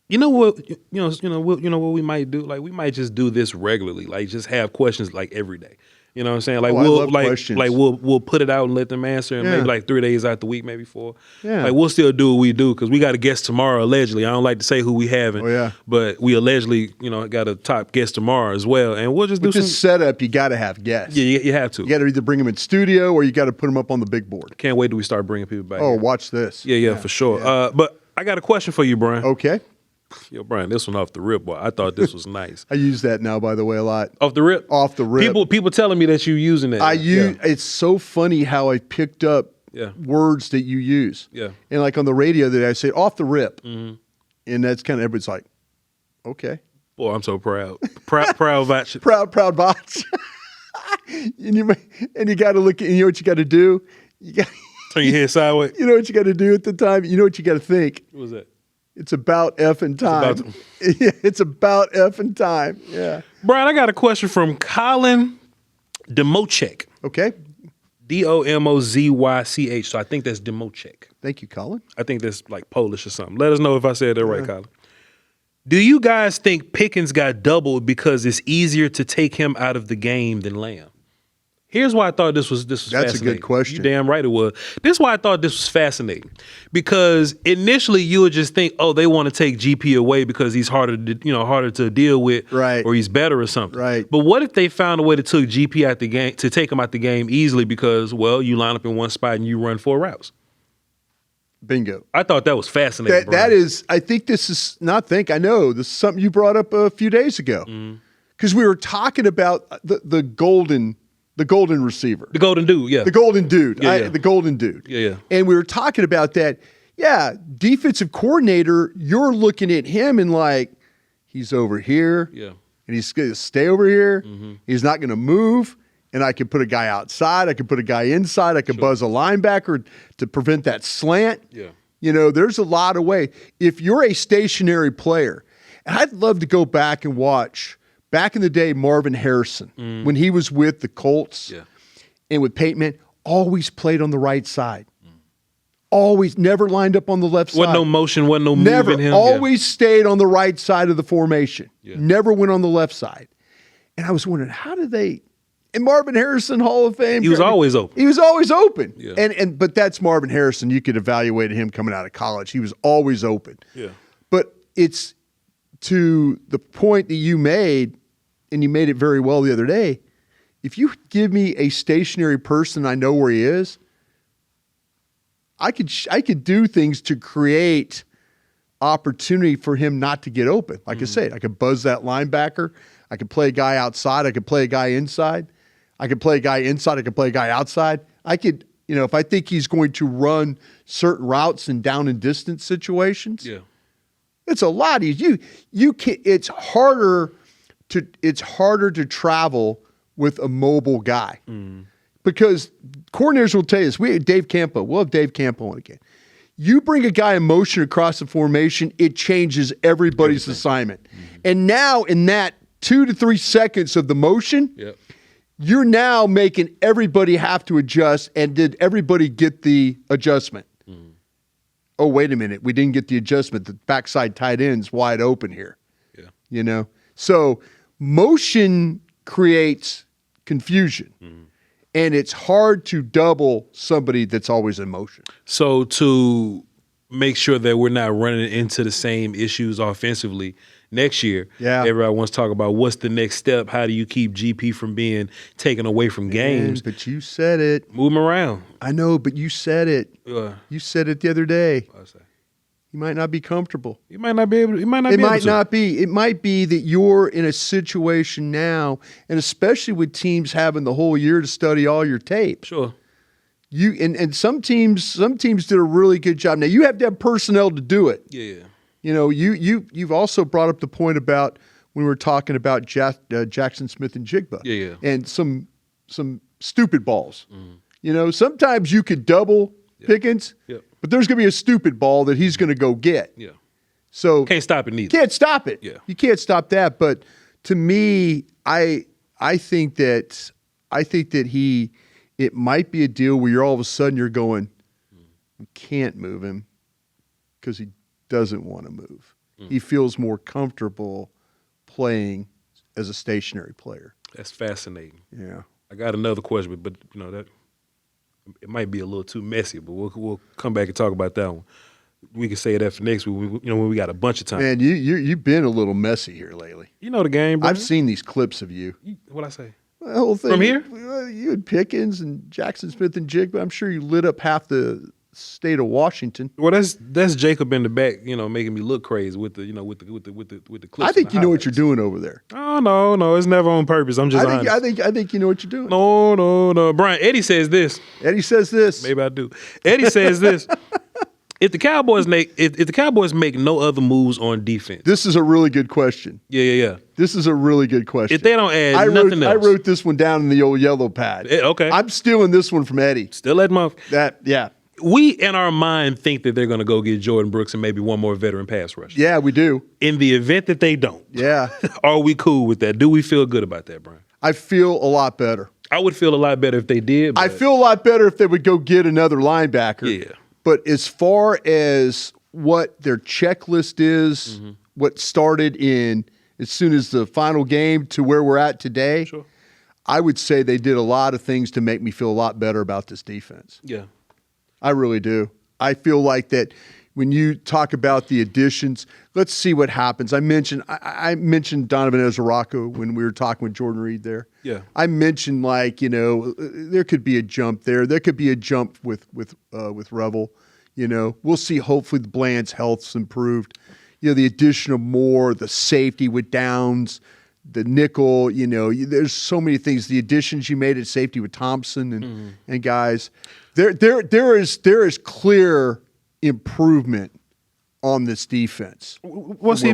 You know what? You know what we might do? Like we might just do this regularly. Like just have questions like every day. You know what I'm saying? Like I love questions. we'll put it out and let them answer, and maybe like 3 days out the week, maybe 4. Yeah. Like we'll still do what we do because we got a guest tomorrow allegedly. I don't like to say who we having. Oh yeah. But we allegedly got a top guest tomorrow as well, and we'll just do some setup. You got to have guests. Yeah, you have to. You got to either bring them in studio or you got to put them up on the big board. Can't wait till we start bringing people back. Oh, here. watch this. Yeah, for sure. Yeah. But I got a question for you, Brian. Okay. Yo, Brian, this one off the rip, boy. I thought this was nice. I use that now, by the way, a lot. Off the rip? Off the rip. People telling me that you using that. It's so funny how I picked up words that you use. Yeah. And like on the radio that I say off the rip. Mm-hmm. And that's kind of everybody's like, okay. Boy, I'm so proud. proud Voch. Proud Voch. and you got to look at, you know what you got to do? You got turn your head sideways. You know what you got to do at the time? You know what you got to think? What was that? It's about effing time. It's about effing time. Yeah. Brian, I got a question from Colin Demochek. Okay. Domozych. So I think that's Demochek. Thank you, Colin. I think that's like Polish or something. Let us know if I said that right, Colin. Do you guys think Pickens got doubled because it's easier to take him out of the game than Lamb? Here's why I thought this was fascinating. That's a good question. You damn right it was. This is why I thought this was fascinating. Because initially you would just think, oh, they want to take GP away because he's harder to deal with, right, or he's better or something. Right. But what if they found a way to take GP out the game, to take him out the game easily because, well, you line up in one spot and you run 4 routes? Bingo. I thought that was fascinating. That is, I think this is, I know, this is something you brought up a few days ago. Because we were talking about the golden receiver. The golden dude, yeah. The golden dude. Yeah. The golden dude. Yeah. And we were talking about that. Yeah, defensive coordinator, you're looking at him and like, he's over here. Yeah. And he's going to stay over here. Mm-hmm. He's not going to move. And I could put a guy outside. I could put a guy inside. I could buzz a linebacker to prevent that slant. Yeah. There's a lot of way. If you're a stationary player, and I'd love to go back and watch back in the day, Marvin Harrison, when he was with the Colts and with Peyton Manning, always played on the right side. Always, never lined up on the left side. Wasn't no motion, wasn't no never, moving him. Always stayed on the right side of the formation. Yeah. Never went on the left side. And I was wondering, how did they... And Marvin Harrison, Hall of Fame. He was always open. He was always open. Yeah. But that's Marvin Harrison. You could evaluate him coming out of college. He was always open. Yeah. But it's to the point that you made, and you made it very well the other day. If you give me a stationary person, I know where he is. I could do things to create opportunity for him not to get open. Like I said, I could buzz that linebacker. I could play a guy outside. I could play a guy inside. I could play a guy inside. I could play a guy outside. I could, if I think he's going to run certain routes in down and distance situations. Yeah. It's a lot easier. You can. It's harder to travel with a mobile guy because coordinators will tell you this. We have Dave Campo. We'll have Dave Campo on again. You bring a guy in motion across the formation, it changes everybody's assignment. And now in that 2 to 3 seconds of the motion, you're now making everybody have to adjust. And did everybody get the adjustment? Oh, wait a minute. We didn't get the adjustment. The backside tight end's wide open here. Yeah. So motion creates confusion. And it's hard to double somebody that's always in motion. So to make sure that we're not running into the same issues offensively next year, everybody wants to talk about what's the next step. How do you keep GP from being taken away from games? But you said it. Move him around. I know, but you said it. You said it the other day. You might not be comfortable. You might not be able to. It might not be. It might be that you're in a situation now, and especially with teams having the whole year to study all your tape. Sure. And some teams did a really good job. Now you have to have personnel to do it. Yeah. You know, you've also brought up the point about when we were talking about Jackson Smith and Jigba. Yeah. And some stupid balls. Mm-hmm. You know, sometimes you could double Pickens, but there's going to be a stupid ball that he's going to go get. Yeah. So can't stop it neither. Can't stop it. Yeah. You can't stop that. But to me, I think that it might be a deal where you're all of a sudden you're going, we can't move him because he doesn't want to move. He feels more comfortable playing as a stationary player. That's fascinating. Yeah. I got another question, but you know that it might be a little too messy, but we'll come back and talk about that one. We can say that for next week. When we got a bunch of time. Man, you've been a little messy here lately. You know the game, bro. I've seen these clips of you. What'd I say? The whole thing. From here? You and Pickens and Jackson Smith and Jigba. I'm sure you lit up half the state of Washington. Well, that's Jacob in the back, you know, making me look crazy with the clips. I think you know what you're doing over there. Oh no, it's never on purpose. I'm just honest. I think you know what you're doing. No. Brian, Eddie says this. Maybe I do. Eddie says this. If the Cowboys make no other moves on defense. This is a really good question. Yeah. This is a really good question. If they don't add nothing else. I wrote this one down in the old yellow pad. Okay. I'm stealing this one from Eddie. Still that month. Yeah. We, in our mind, think that they're going to go get Jordan Brooks and maybe one more veteran pass rusher. Yeah, we do. In the event that they don't. Yeah. Are we cool with that? Do we feel good about that, Brian? I feel a lot better. I would feel a lot better if they did. I feel a lot better if they would go get another linebacker. Yeah. But as far as what their checklist is, what started in as soon as the final game to where we're at today, Sure. I would say they did a lot of things to make me feel a lot better about this defense. Yeah. I really do. I feel like that when you talk about the additions, let's see what happens. I mentioned Donovan Ezerako when we were talking with Jordan Reid there. Yeah. I mentioned there could be a jump there. There could be a jump with Revel. You know, we'll see. Hopefully, the Bland's health's improved. You know, the addition of Moore, the safety with Downs, the nickel. You know, there's so many things. The additions you made at safety with Thompson and guys. There is clear improvement on this defense. Well, see,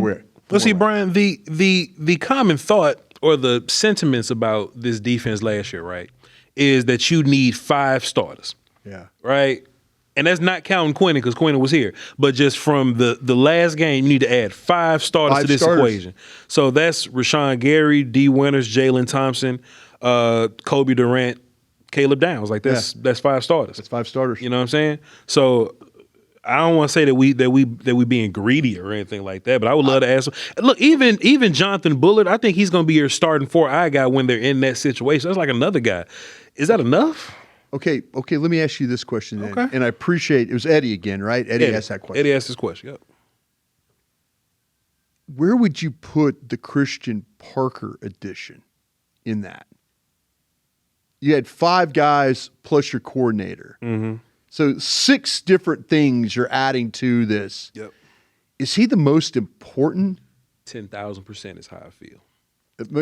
Brian, the common thought or the sentiments about this defense last year, right, is that you need 5 starters. Yeah. Right? And that's not counting Quinnen because Quinnen was here. But just from the last game, you need to add 5 starters to this equation. So that's Rashawn Gary, D. Winters, Jalen Thompson, Kobe Durant, Caleb Downs. Like that's 5 starters. That's 5 starters. You know what I'm saying? So I don't want to say that we being greedy or anything like that, but I would love to ask. Look, even Jonathan Bullard, I think he's going to be your starting 4-eye guy when they're in that situation. That's like another guy. Is that enough? Okay. Let me ask you this question then. Okay. And I appreciate it was Eddie again, right? Eddie asked that question. Eddie asked this question. Yep. Where would you put the Christian Parker addition in that? You had 5 guys plus your coordinator. Mm-hmm. So 6 different things you're adding to this. Yep. Is he the most important? 10,000% is how I feel.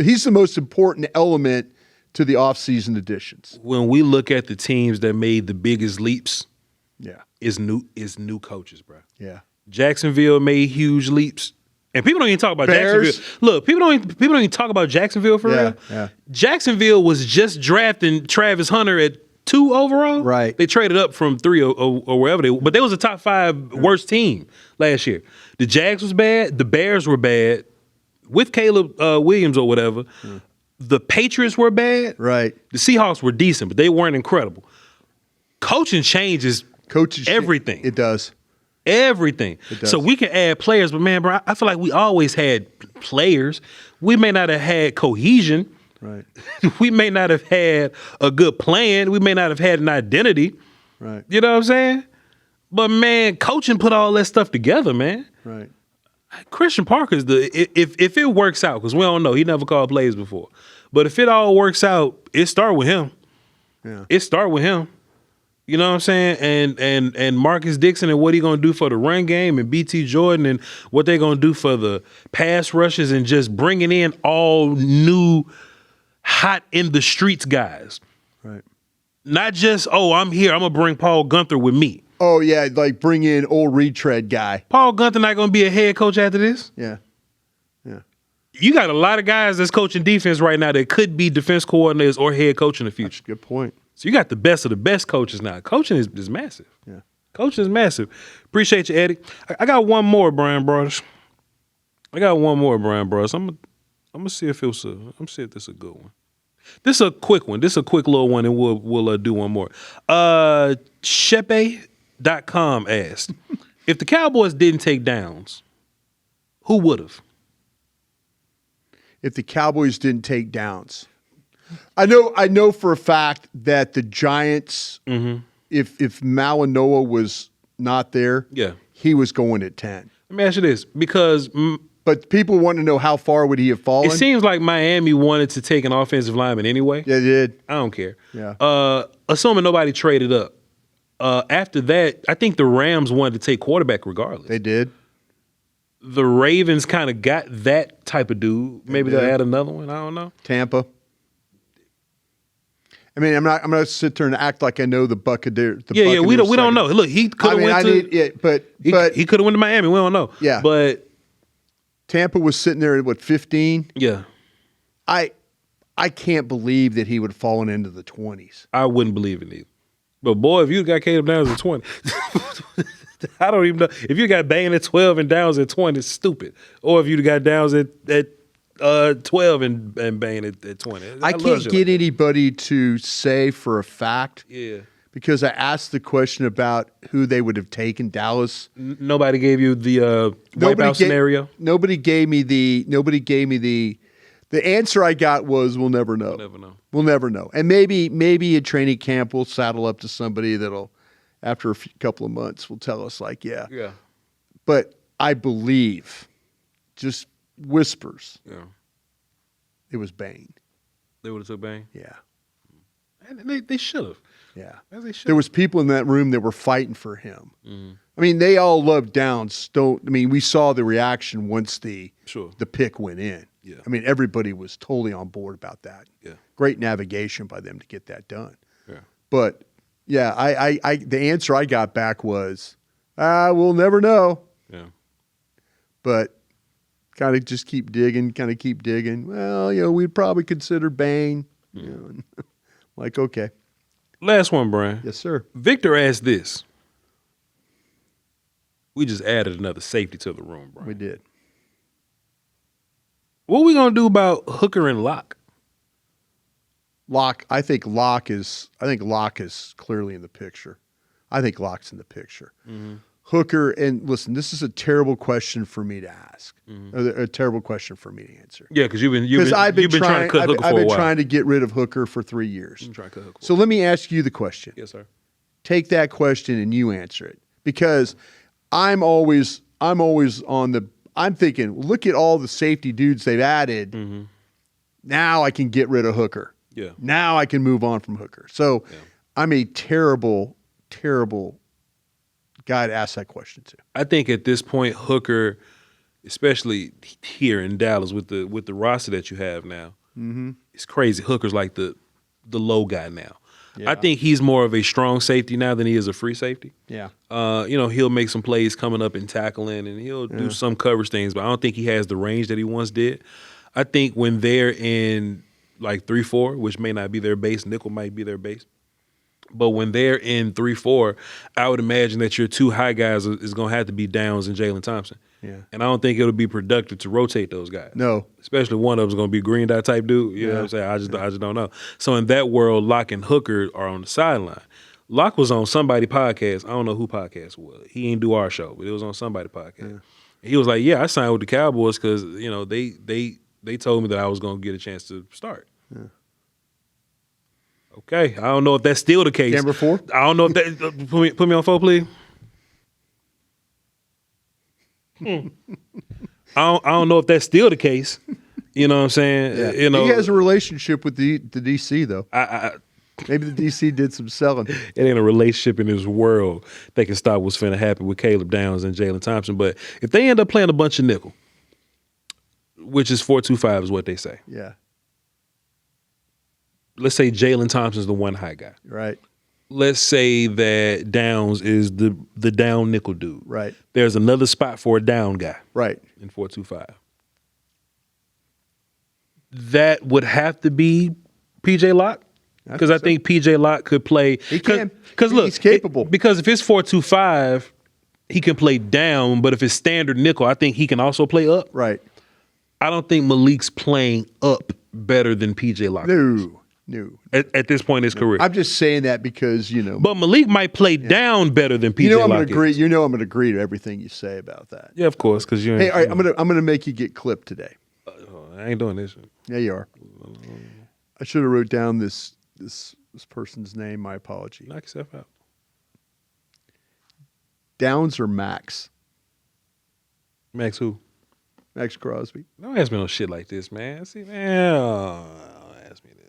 He's the most important element to the offseason additions. When we look at the teams that made the biggest leaps, yeah, is new coaches, bro. Yeah. Jacksonville made huge leaps. And people don't even talk about Bears. Jacksonville. Look, people don't even talk about Jacksonville for real. Yeah. Jacksonville was just drafting Travis Hunter at 2 overall. Right. They traded up from 3 or wherever but they was a top 5 worst team last year. The Jags was bad. The Bears were bad with Caleb Williams or whatever. The Patriots were bad. Right. The Seahawks were decent, but they weren't incredible. Coaching changes everything. It does. Everything. So we can add players, but man, bro, I feel like we always had players. We may not have had cohesion. Right. We may not have had a good plan. We may not have had an identity. Right. You know what I'm saying? But man, coaching put all that stuff together, man. Right. Christian Parker's if it works out, because we don't know, he never called plays before. But if it all works out, it start with him. Yeah. It start with him. You know what I'm saying? And Marcus Dixon and what he gonna do for the run game, and BT Jordan and what they gonna do for the pass rushes, and just bringing in all new hot in the streets guys. Right. Not just, I'm here, I'm going to bring Paul Gunther with me. Oh, yeah, like bring in old retread guy. Paul Gunther not going to be a head coach after this? Yeah. You got a lot of guys that's coaching defense right now that could be defense coordinators or head coach in the future. Good point. So you got the best of the best coaches now. Coaching is massive. Yeah. Coaching is massive. Appreciate you, Eddie. I got one more, Bryan Broaddus. I'm gonna see if this is a good one. This is a quick one. This is a quick little one, and we'll do one more. Shepe.com asked, if the Cowboys didn't take downs, who would have? If the Cowboys didn't take downs. I know for a fact that the Giants, if Malinois was not there, he was going at 10. Let me ask you this, because but people want to know how far would he have fallen. It seems like Miami wanted to take an offensive lineman anyway. Yeah, they did. I don't care. Yeah. Assuming nobody traded up. After that, I think the Rams wanted to take quarterback regardless. They did. The Ravens kind of got that type of dude. Maybe they'll add another one. I don't know. Tampa. I mean, I'm not going to sit there and act like I know the Buccaneers. We don't know. Look, he could have went to. But he could have went to Miami. We don't know. Yeah, but Tampa was sitting there at 15. Yeah, I can't believe that he would have fallen into the 20s. I wouldn't believe it either. But boy, if you got Caleb Downs at 20, I don't even know. If you got Bain at 12 and Downs at 20, it's stupid. Or if you got Downs at 12 and Bain at 20. I can't get anybody to say for a fact. Yeah. Because I asked the question about who they would have taken, Dallas. Nobody gave you the wipeout scenario? Nobody gave me the answer I got was we'll never know. We'll never know. And maybe at training camp we'll saddle up to somebody that'll, after a couple of months, will tell us Yeah. But I believe, just whispers. Yeah. It was Bain. They would have took Bain? Yeah. And they should have. Yeah. There was people in that room that were fighting for him. Mm-hmm. I mean, they all loved Downs. We saw the reaction once the pick went in. Yeah. I mean, everybody was totally on board about that. Yeah. Great navigation by them to get that done. Yeah. But yeah, I the answer I got back was, we'll never know. Yeah. But kind of just keep digging. Well, we'd probably consider Bain. Like, okay. Last one, Bryan. Yes, sir. Victor asked this. We just added another safety to the room, Bryan. We did. What are we gonna do about Hooker and Locke? I think Locke is clearly in the picture. I think Locke's in the picture. Mm-hmm. Hooker, and listen, this is a terrible question for me to ask. Mm-hmm. A terrible question for me to answer. Yeah, because you've been trying to cut Hooker for a while. I've been trying to get rid of Hooker for 3 years. So let me ask you the question. Yes, sir. Take that question and you answer it, because I'm always on the. I'm thinking, look at all the safety dudes they've added. Mm-hmm. Now I can get rid of Hooker. Yeah. Now I can move on from Hooker. So I'm a terrible, terrible guy to ask that question to. I think at this point, Hooker, especially here in Dallas with the roster that you have now, it's crazy. Hooker's like the low guy now. Yeah. I think he's more of a strong safety now than he is a free safety. Yeah. He'll make some plays coming up and tackling, and he'll do some coverage things, but I don't think he has the range that he once did. I think when they're in like 3-4, which may not be their base, nickel might be their base, but when they're in 3-4, I would imagine that your two high guys is going to have to be Downs and Jalen Thompson. Yeah. And I don't think it'll be productive to rotate those guys. No. Especially one of them's going to be a green dot type dude. You know what I'm saying? I just don't know. So in that world, Locke and Hooker are on the sideline. Locke was on somebody podcast. I don't know who podcast it was. He ain't do our show, but it was on somebody podcast. Yeah. He was like, I signed with the Cowboys because, they told me that I was going to get a chance to start. Yeah. Okay. I don't know if that's still the case. Camera 4? I don't know if that put me on 4, please. I don't know if that's still the case. You know what I'm saying? Yeah. He has a relationship with the DC though. Maybe the DC did some selling. It ain't a relationship in this world that can stop what's finna happen with Caleb Downs and Jalen Thompson. But if they end up playing a bunch of nickel, which is 4-2-5 is what they say. Yeah. let's say Jalen Thompson's the one high guy. Right. Let's say that Downs is the down nickel dude. Right. There's another spot for a down guy. Right. In 4-2-5. That would have to be PJ Locke. Because I think PJ Locke could play. He can. Because look, he's capable. Because if it's 4-2-5, he can play down. But if it's standard nickel, I think he can also play up. Right. I don't think Malik's playing up better than PJ Locke. No. At this point in his career. I'm just saying that because, But Malik might play down better than PJ Locke. I'm going to agree. I'm going to agree to everything you say about that. Yeah, of course. Because Hey, all right, I'm going to make you get clipped today. I ain't doing this. Yeah, you are. I should have wrote down this person's name. My apology. Knock yourself out. Downs or Maxx? Maxx who? Maxx Crosby. Don't ask me no shit like this, man. See, man, don't ask me this.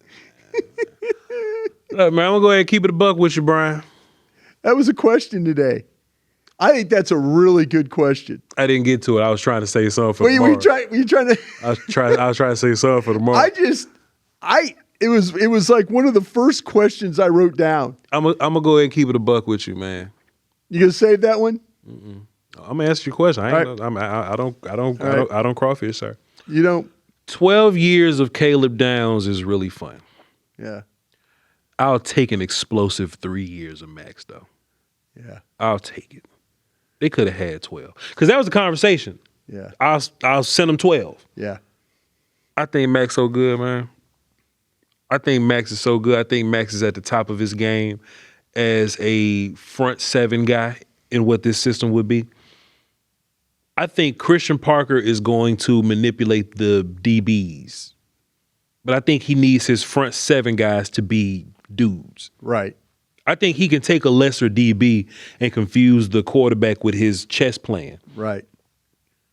Look, man, I'm going to go ahead and keep it a buck with you, Bryan. That was a question today. I think that's a really good question. I didn't get to it. I was trying to say something for tomorrow. Were you trying to? I was trying to say something for tomorrow. It was like one of the first questions I wrote down. I'm gonna go ahead and keep it a buck with you, man. You gonna save that one? I'm gonna ask you a question. I don't crawfish, sir. You don't. 12 years of Caleb Downs is really fun. Yeah. I'll take an explosive 3 years of Maxx though. Yeah. I'll take it. They could have had 12 because that was the conversation. Yeah. I'll send them 12. Yeah. I think Maxx so good, man. I think Maxx is so good. I think Maxx is at the top of his game as a front seven guy in what this system would be. I think Christian Parker is going to manipulate the DBs, but I think he needs his front seven guys to be dudes. Right. I think he can take a lesser DB and confuse the quarterback with his chess plan. Right.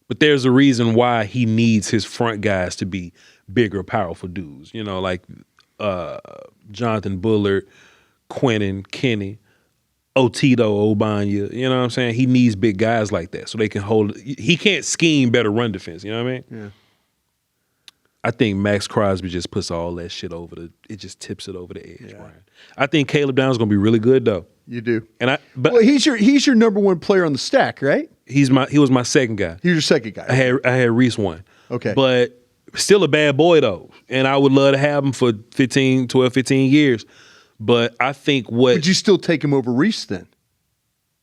But there's a reason why he needs his front guys to be bigger, powerful dudes. Like Jonathan Bullard, Quinnen, Kenny, Otito, Obanya. You know what I'm saying? He needs big guys like that so they can hold. He can't scheme better run defense. You know what I mean? Yeah. I think Maxx Crosby just puts all that shit it just tips it over the edge, Yeah. Bryan. I think Caleb Downs is gonna be really good though. You do. But he's your number one player on the stack, right? he was my second guy. He's your second guy. I had Reese one. Okay. But still a bad boy though. And I would love to have him for 15 years. But I think would you still take him over Reese then?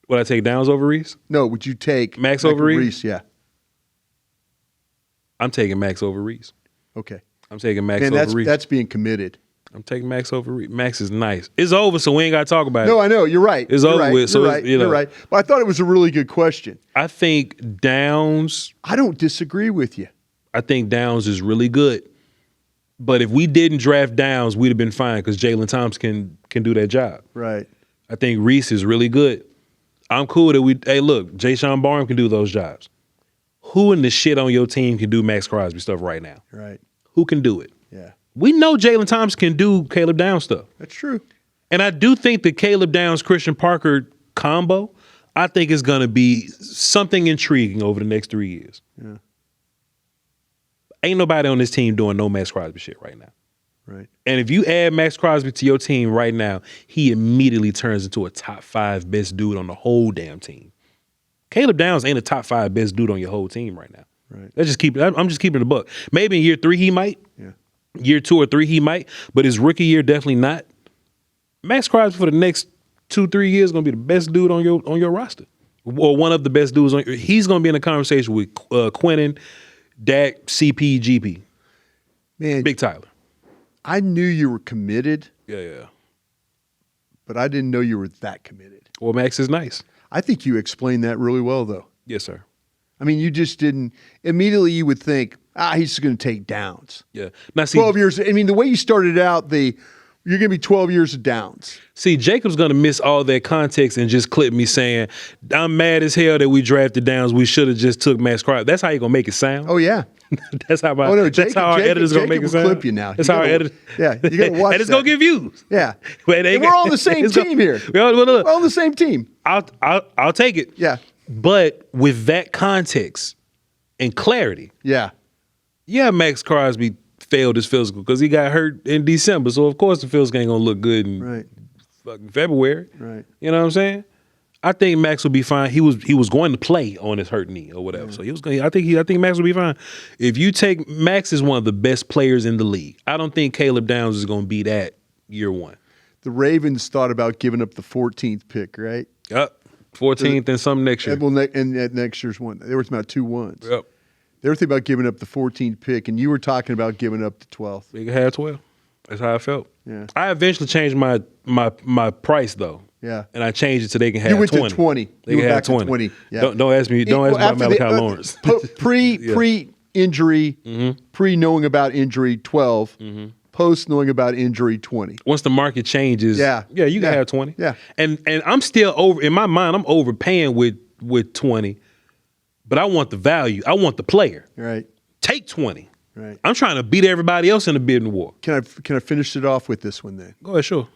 Would I take Downs over Reese? No, would you take Maxx over Reese? Yeah. I'm taking Maxx over Reese. Okay. I'm taking Maxx over Reese. That's being committed. I'm taking Maxx over Reese. Maxx is nice. It's over, so we ain't got to talk about it. No, I know. You're right. It's over with. So you're right. But I thought it was a really good question. I think Downs. I don't disagree with you. I think Downs is really good. But if we didn't draft Downs, we'd have been fine because Jalen Thompson can do that job. Right. I think Reese is really good. I'm cool that hey, look, Jayshon Barham can do those jobs. Who in the shit on your team can do Maxx Crosby stuff right now? Right. Who can do it? Yeah. We know Jalen Thompson can do Caleb Downs stuff. That's true. And I do think the Caleb Downs, Christian Parker combo, I think is going to be something intriguing over the next 3 years. Yeah. Ain't nobody on this team doing no Maxx Crosby shit right now. Right. And if you add Maxx Crosby to your team right now, he immediately turns into a top 5 best dude on the whole damn team. Caleb Downs ain't a top 5 best dude on your whole team right now. Right. I'm just keeping the buck. Maybe in year 3 he might. Yeah. Year 2 or 3 he might, but his rookie year definitely not. Maxx Crosby for the next 2-3 years is gonna be the best dude on your roster, or one of the best dudes on. He's gonna be in a conversation with Quinnen, Dak, CP, GP. Man, Big Tyler. I knew you were committed. Yeah. But I didn't know you were that committed. Well, Maxx is nice. I think you explained that really well, though. Yes, sir. I mean, you just didn't. Immediately you would think, he's just going to take Downs. Yeah. Now, see, 12 years. I mean, the way you started out, you're going to be 12 years of Downs. See, Jacob's going to miss all that context and just clip me saying, I'm mad as hell that we drafted Downs. We should have just took Maxx Crosby. That's how you're going to make it sound. Oh, yeah. That's how Jacob, our editor's going to make it sound. Clip you now. That's how our editor. Yeah, you got to watch And it's going to get views. Yeah. And we're all on the same team here. We're on the same team. I'll take it. Yeah. But with that context and clarity. Yeah. Yeah, Maxx Crosby failed his physical because he got hurt in December. So of course the physical ain't gonna look good in fucking February. Right. You know what I'm saying? I think Maxx will be fine. He was going to play on his hurt knee or whatever. So he was going. I think Maxx will be fine. If you take Maxx is one of the best players in the league. I don't think Caleb Downs is going to be that year one. The Ravens thought about giving up the 14th pick, right? Yep. 14th and some next year. Well, and next year's one. There was about 2 ones. Yep. They were thinking about giving up the 14th pick, and you were talking about giving up the 12th. They could have 12. That's how I felt. Yeah. I eventually changed my price though. Yeah. And I changed it so they can have 20. You went to 20. They You can went have back 20. to 20. Yeah. Don't ask me. Don't ask me about Malachi Lawrence. Pre-injury, pre-knowing about injury, 12. Post knowing about injury, 20. Once the market changes, you can have 20. Yeah. And I'm still over in my mind. I'm overpaying with 20, but I want the value. I want the player. Right. Take 20. Right. I'm trying to beat everybody else in the bidding war. Can I finish it off with this one then? Go ahead, sure.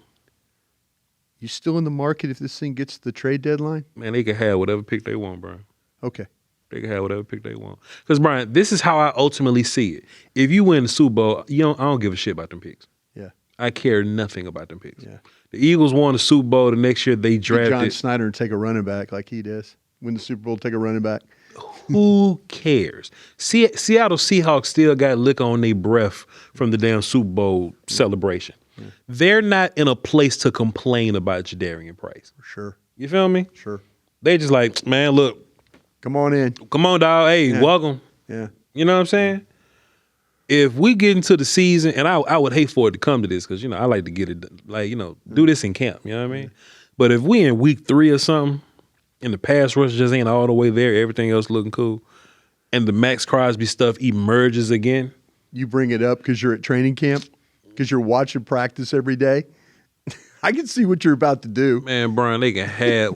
You still in the market if this thing gets to the trade deadline? Man, they can have whatever pick they want, Brian. Okay. They can have whatever pick they want. Because, Brian, this is how I ultimately see it. If you win the Super Bowl, I don't give a shit about them picks. Yeah. I care nothing about them picks. Yeah. The Eagles won the Super Bowl the next year they drafted. John Snyder and take a running back like he does. Win the Super Bowl, take a running back. Who cares? Seattle Seahawks still got lick on their breath from the damn Super Bowl celebration. Yeah. They're not in a place to complain about Jadarian Price. Sure. You feel me? Sure. They just like, man, look. Come on in. Come on, dog. Hey, welcome. Yeah. You know what I'm saying? If we get into the season, and I would hate for it to come to this because, I like to get it, do this in camp. You know what I mean? But if we in week 3 or something, and the pass rush just ain't all the way there, everything else looking cool, and the Maxx Crosby stuff emerges again. You bring it up because you're at training camp, because you're watching practice every day. I can see what you're about to do. Man, Brian, they can have.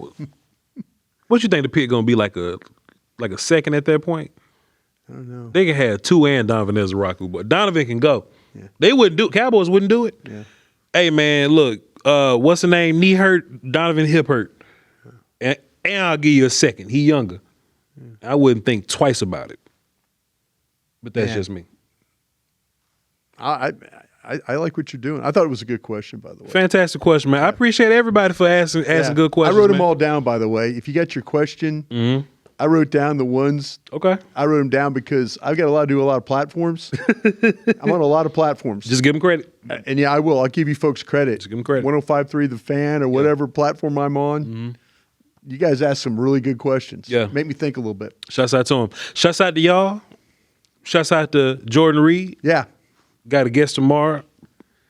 What you think the pick gonna be like a second at that point? I don't know. They can have 2 and Donovan Ezraku, but Donovan can go. Yeah. They wouldn't do it. Cowboys wouldn't do it. Yeah. Hey man, look, what's the name? Knee hurt, Donovan hip hurt. And I'll give you a second. He younger. I wouldn't think twice about it. But that's just me. I like what you're doing. I thought it was a good question, by the way. Fantastic question, man. I appreciate everybody for asking good questions. I wrote them all down, by the way. If you got your question, I wrote down the ones. Okay. I wrote them down because I've got do a lot of platforms. I'm on a lot of platforms. Just give them credit. And yeah, I will. I'll give you folks credit. Just give them credit. 105.3 The Fan or whatever platform I'm on. You guys asked some really good questions. Yeah. Make me think a little bit. Shouts out to him. Shouts out to y'all. Shouts out to Jordan Reid. Yeah. Got a guest tomorrow.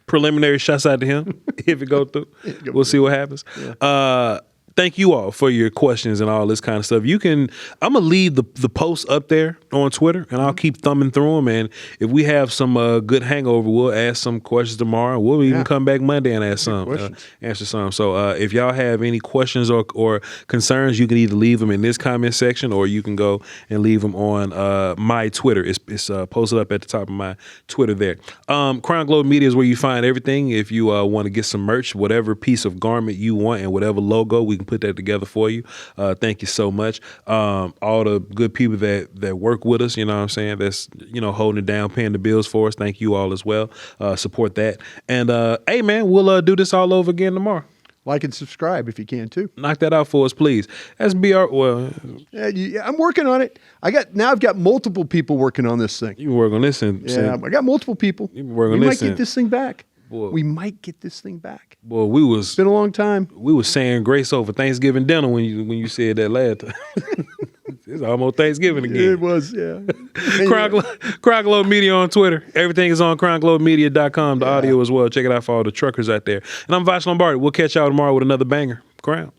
Preliminary shouts out to him. If it go through, we'll see what happens. Yeah. Thank you all for your questions and all this kind of stuff. I'm going to leave the posts up there on Twitter, and I'll keep thumbing through them. And if we have some good hangover, we'll ask some questions tomorrow. We'll even come back Monday and ask some, answer some. So if y'all have any questions or concerns, you can either leave them in this comment section or you can go and leave them on my Twitter. It's posted up at the top of my Twitter there. Crown Globe Media is where you find everything. If you want to get some merch, whatever piece of garment you want and whatever logo, we can put that together for you. Thank you so much. All the good people that work with us, you know what I'm saying, that's, holding it down, paying the bills for us. Thank you all as well. Support that. And, hey, man, we'll do this all over again tomorrow. Like and subscribe if you can, too. Knock that out for us, please. SBR, well. Yeah, I'm working on it. I've got multiple people working on this thing. You work on this. I got multiple people. You work on we this. might get this thing back. Boy. We might get this thing back. Boy, it's been a long time. We was saying grace over Thanksgiving dinner when you said that last time. It's almost Thanksgiving again. It was, yeah. Crown Globe Media on Twitter. Everything is on crownglobemedia.com. The audio as well. Check it out for all the truckers out there. And I'm Voch Lombardi. We'll catch y'all tomorrow with another banger. Crown.